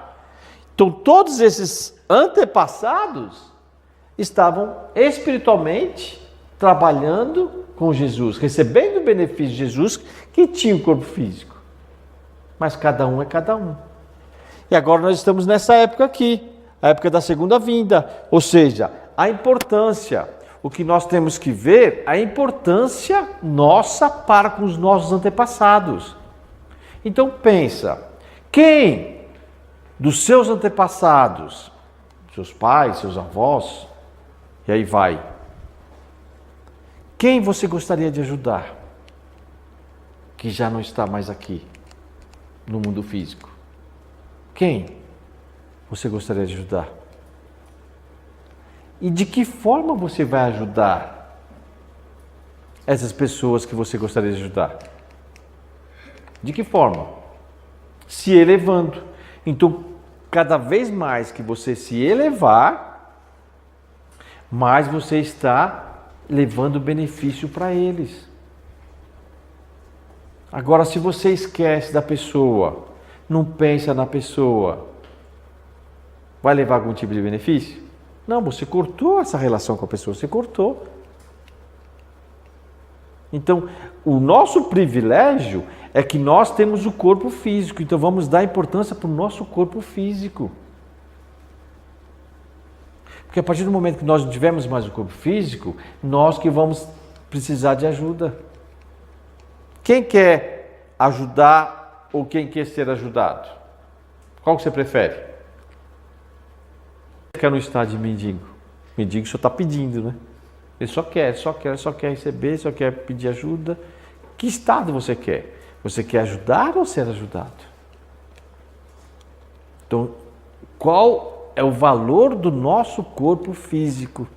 Então todos esses antepassados estavam espiritualmente trabalhando com Jesus, recebendo o benefício de Jesus, que tinha o corpo físico. Mas cada um é cada um. E agora nós estamos nessa época aqui, a época da segunda vinda, ou seja, a importância, o que nós temos que ver, a importância nossa para com os nossos antepassados. Então pensa, quem dos seus antepassados, seus pais, seus avós, e aí vai, quem você gostaria de ajudar, que já não está mais aqui, no mundo físico? Quem você gostaria de ajudar? E de que forma você vai ajudar essas pessoas que você gostaria de ajudar? De que forma? Se elevando. Então, cada vez mais que você se elevar, mais você está levando benefício para eles. Agora, se você esquece da pessoa, não pensa na pessoa, vai levar algum tipo de benefício? Não, você cortou essa relação com a pessoa, você cortou. Então, o nosso privilégio é que nós temos o corpo físico, então vamos dar importância para o nosso corpo físico. Porque a partir do momento que nós não tivermos mais o corpo físico, nós que vamos precisar de ajuda. Quem quer ajudar ou quem quer ser ajudado? Qual que você prefere? Quer no estado de mendigo? Mendigo só está pedindo, né? Ele só quer receber, só quer pedir ajuda. Que estado você quer? Você quer ajudar ou ser ajudado? Então, qual é o valor do nosso corpo físico?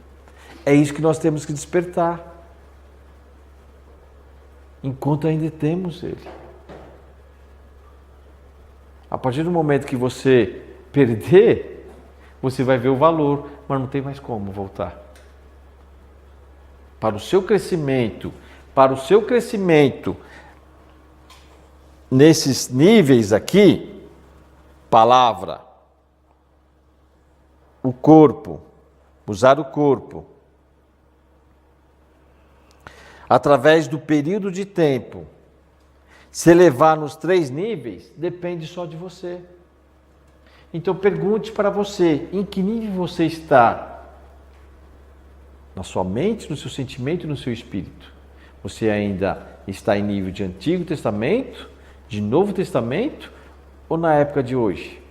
É isso que nós temos que despertar. Enquanto ainda temos ele. A partir do momento que você perder, você vai ver o valor, mas não tem mais como voltar. Para o seu crescimento, nesses níveis aqui, palavra, o corpo, usar o corpo, através do período de tempo, se elevar nos 3 níveis, depende só de você. Então pergunte para você, em que nível você está? Na sua mente, no seu sentimento e no seu espírito. Você ainda está em nível de Antigo Testamento, de Novo Testamento ou na época de hoje?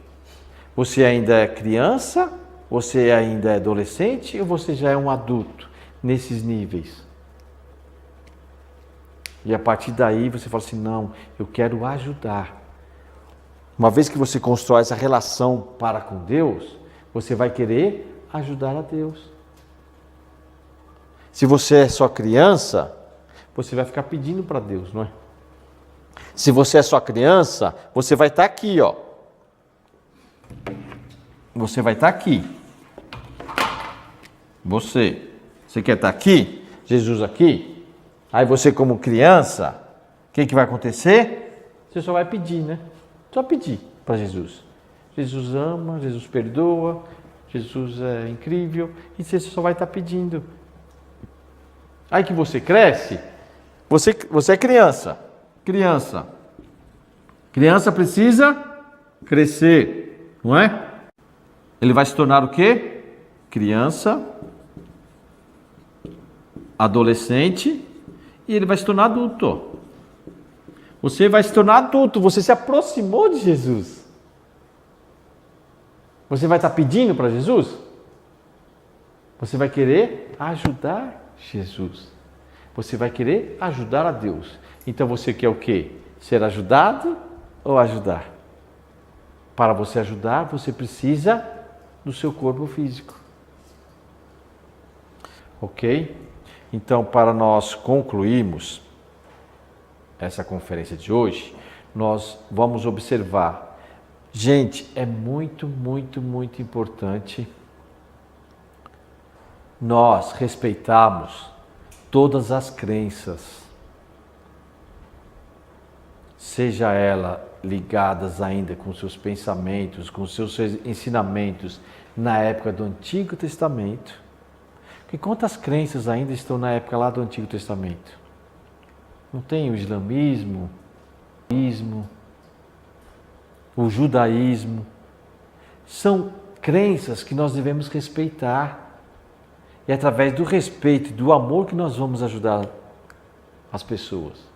Você ainda é criança, você ainda é adolescente ou você já é um adulto nesses níveis? E a partir daí você fala assim, não, eu quero ajudar. Uma vez que você constrói essa relação para com Deus, você vai querer ajudar a Deus. Se você é só criança, você vai ficar pedindo para Deus, não é? Se você é só criança, você vai estar aqui, ó. Você vai estar aqui. Você quer estar aqui? Jesus aqui? Aí você como criança, o que vai acontecer? Você só vai pedir, né? Só pedir para Jesus. Jesus ama, Jesus perdoa, Jesus é incrível, e você só vai estar pedindo. Aí que você cresce, você é criança. Criança precisa crescer, não é? Ele vai se tornar o quê? Criança, adolescente, e ele vai se tornar adulto. Você vai se tornar adulto, você se aproximou de Jesus. Você vai estar pedindo para Jesus? Você vai querer ajudar Jesus. Você vai querer ajudar a Deus. Então você quer o quê? Ser ajudado ou ajudar? Para você ajudar, você precisa do seu corpo físico. Ok? Então, para nós concluirmos essa conferência de hoje, nós vamos observar. Gente, é muito, muito, muito importante nós respeitarmos todas as crenças, seja ela ligadas ainda com seus pensamentos, com seus ensinamentos na época do Antigo Testamento. Porque quantas crenças ainda estão na época lá do Antigo Testamento? Não tem o islamismo, o judaísmo. São crenças que nós devemos respeitar. E é através do respeito e do amor que nós vamos ajudar as pessoas.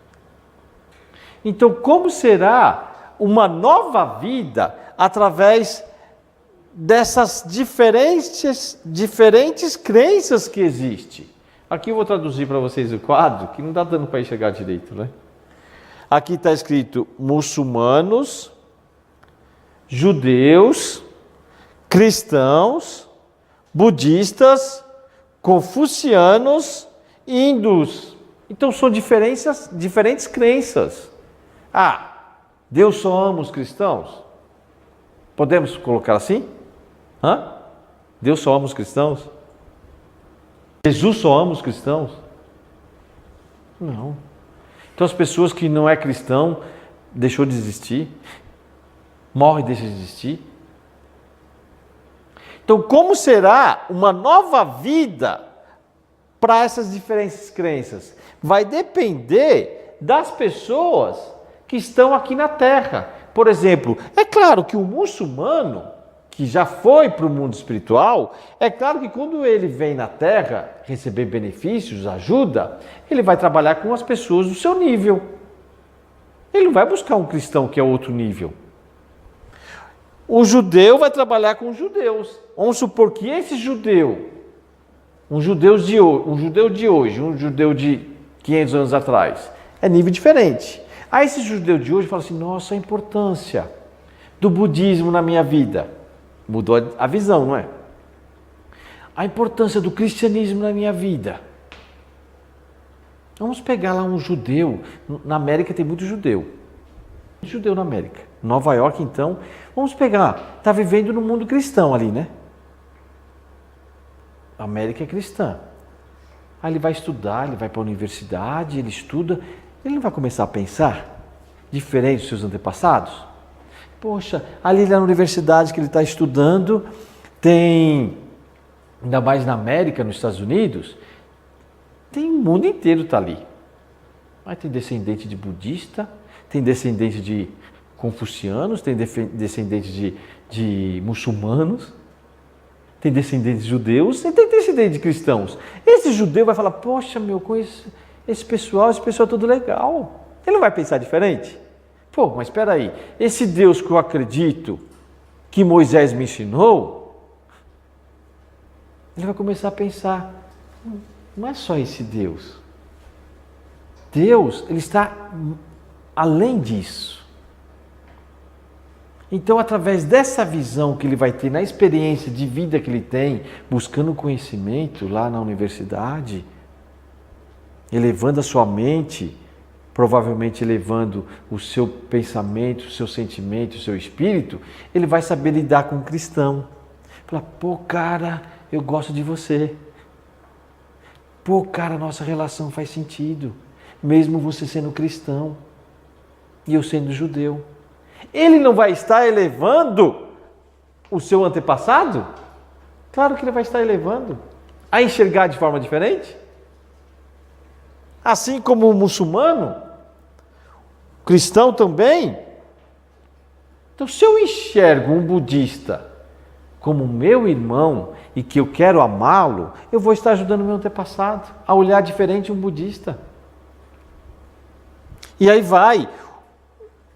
Então, como será uma nova vida através dessas diferentes crenças que existem? Aqui eu vou traduzir para vocês o quadro, que não está dando para enxergar direito, né? Aqui está escrito muçulmanos, judeus, cristãos, budistas, confucianos e hindus. Então são diferentes crenças. Deus só ama os cristãos? Podemos colocar assim? Deus só ama os cristãos? Jesus só ama os cristãos? Não. Então as pessoas que não é cristão, deixou de existir, morre e deixa de existir. Então como será uma nova vida para essas diferentes crenças? Vai depender das pessoas que estão aqui na Terra. Por exemplo, é claro que o muçulmano, que já foi para o mundo espiritual, é claro que quando ele vem na Terra receber benefícios, ajuda, ele vai trabalhar com as pessoas do seu nível. Ele não vai buscar um cristão que é outro nível. O judeu vai trabalhar com os judeus. Vamos supor que esse judeu, um judeu de hoje, um judeu de 500 anos atrás, é nível diferente. Aí esse judeu de hoje fala assim, nossa, a importância do budismo na minha vida. Mudou a visão, não é? A importância do cristianismo na minha vida. Vamos pegar lá um judeu. Na América tem muito judeu. Judeu na América. Nova York, então. Vamos pegar. Está vivendo no mundo cristão ali, né? A América é cristã. Aí ele vai estudar, ele vai para a universidade, ele estuda. Ele não vai começar a pensar? diferente dos seus antepassados? Poxa, ali na universidade que ele está estudando, tem, ainda mais na América, nos Estados Unidos, tem o mundo inteiro está ali. Mas tem descendente de budista, tem descendente de confucianos, tem descendente de muçulmanos, tem descendentes de judeus e tem descendente de cristãos. Esse judeu vai falar, poxa, meu, conheço esse pessoal é tudo legal. Ele não vai pensar diferente? Pô, mas espera aí, esse Deus que eu acredito, que Moisés me ensinou, ele vai começar a pensar, não é só esse Deus. Deus, ele está além disso. Então, através dessa visão que ele vai ter, na experiência de vida que ele tem, buscando conhecimento lá na universidade, elevando a sua mente, provavelmente elevando o seu pensamento, o seu sentimento, o seu espírito, ele vai saber lidar com o cristão. Falar, pô, cara, eu gosto de você. Pô, cara, nossa relação faz sentido. Mesmo você sendo cristão e eu sendo judeu. Ele não vai estar elevando o seu antepassado? Claro que ele vai estar elevando. A enxergar de forma diferente? Assim como o muçulmano, o cristão também. Então, se eu enxergo um budista como meu irmão e que eu quero amá-lo, eu vou estar ajudando o meu antepassado a olhar diferente um budista. E aí vai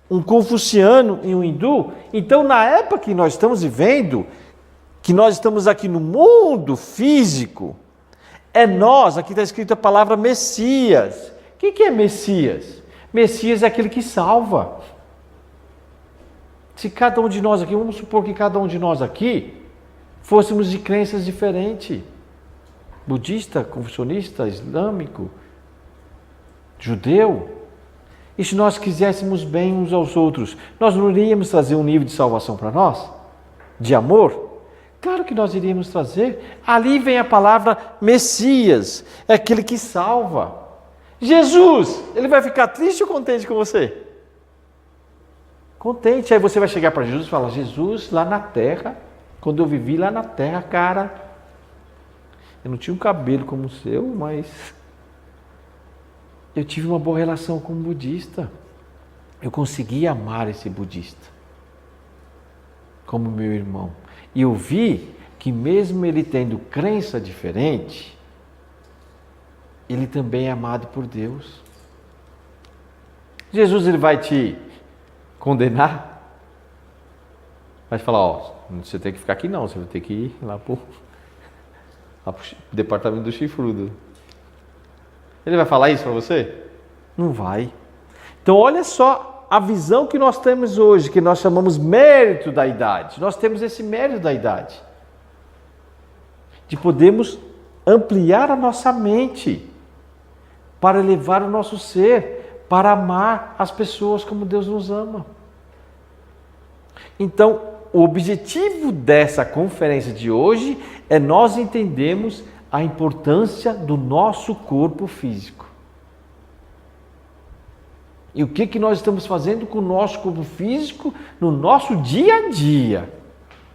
um confuciano e um hindu. Então, na época que nós estamos vivendo, que nós estamos aqui no mundo físico, é nós, aqui está escrito a palavra Messias. O que é Messias? Messias é aquele que salva. Se cada um de nós aqui, vamos supor que cada um de nós aqui fôssemos de crenças diferentes, budista, confucionista, islâmico, judeu, e se nós quiséssemos bem uns aos outros, nós não iríamos trazer um nível de salvação para nós? De amor? Claro que nós iríamos trazer. Ali vem a palavra Messias, é aquele que salva. Jesus, ele vai ficar triste ou contente com você? Contente. Aí você vai chegar para Jesus e falar, Jesus, lá na terra, quando eu vivi lá na terra, cara, eu não tinha um cabelo como o seu, mas eu tive uma boa relação com um budista. Eu consegui amar esse budista como meu irmão. E eu vi que mesmo ele tendo crença diferente, ele também é amado por Deus. Jesus, ele vai te condenar? Vai falar, ó, você tem que ficar aqui não, você vai ter que ir lá pro departamento do chifrudo. Ele vai falar isso para você? Não vai. Então olha só a visão que nós temos hoje, que nós chamamos mérito da idade. Nós temos esse mérito da idade. De podermos ampliar a nossa mente para elevar o nosso ser, para amar as pessoas como Deus nos ama. Então, o objetivo dessa conferência de hoje é nós entendermos a importância do nosso corpo físico. E o que nós estamos fazendo com o nosso corpo físico no nosso dia a dia.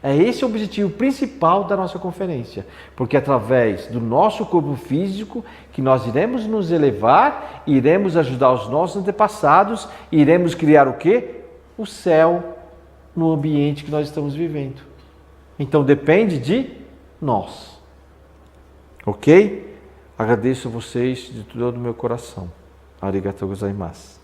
É esse o objetivo principal da nossa conferência. Porque através do nosso corpo físico que nós iremos nos elevar, iremos ajudar os nossos antepassados, iremos criar o quê? O céu no ambiente que nós estamos vivendo. Então depende de nós. Ok? Agradeço a vocês de todo o meu coração. Arigatou gozaimasu.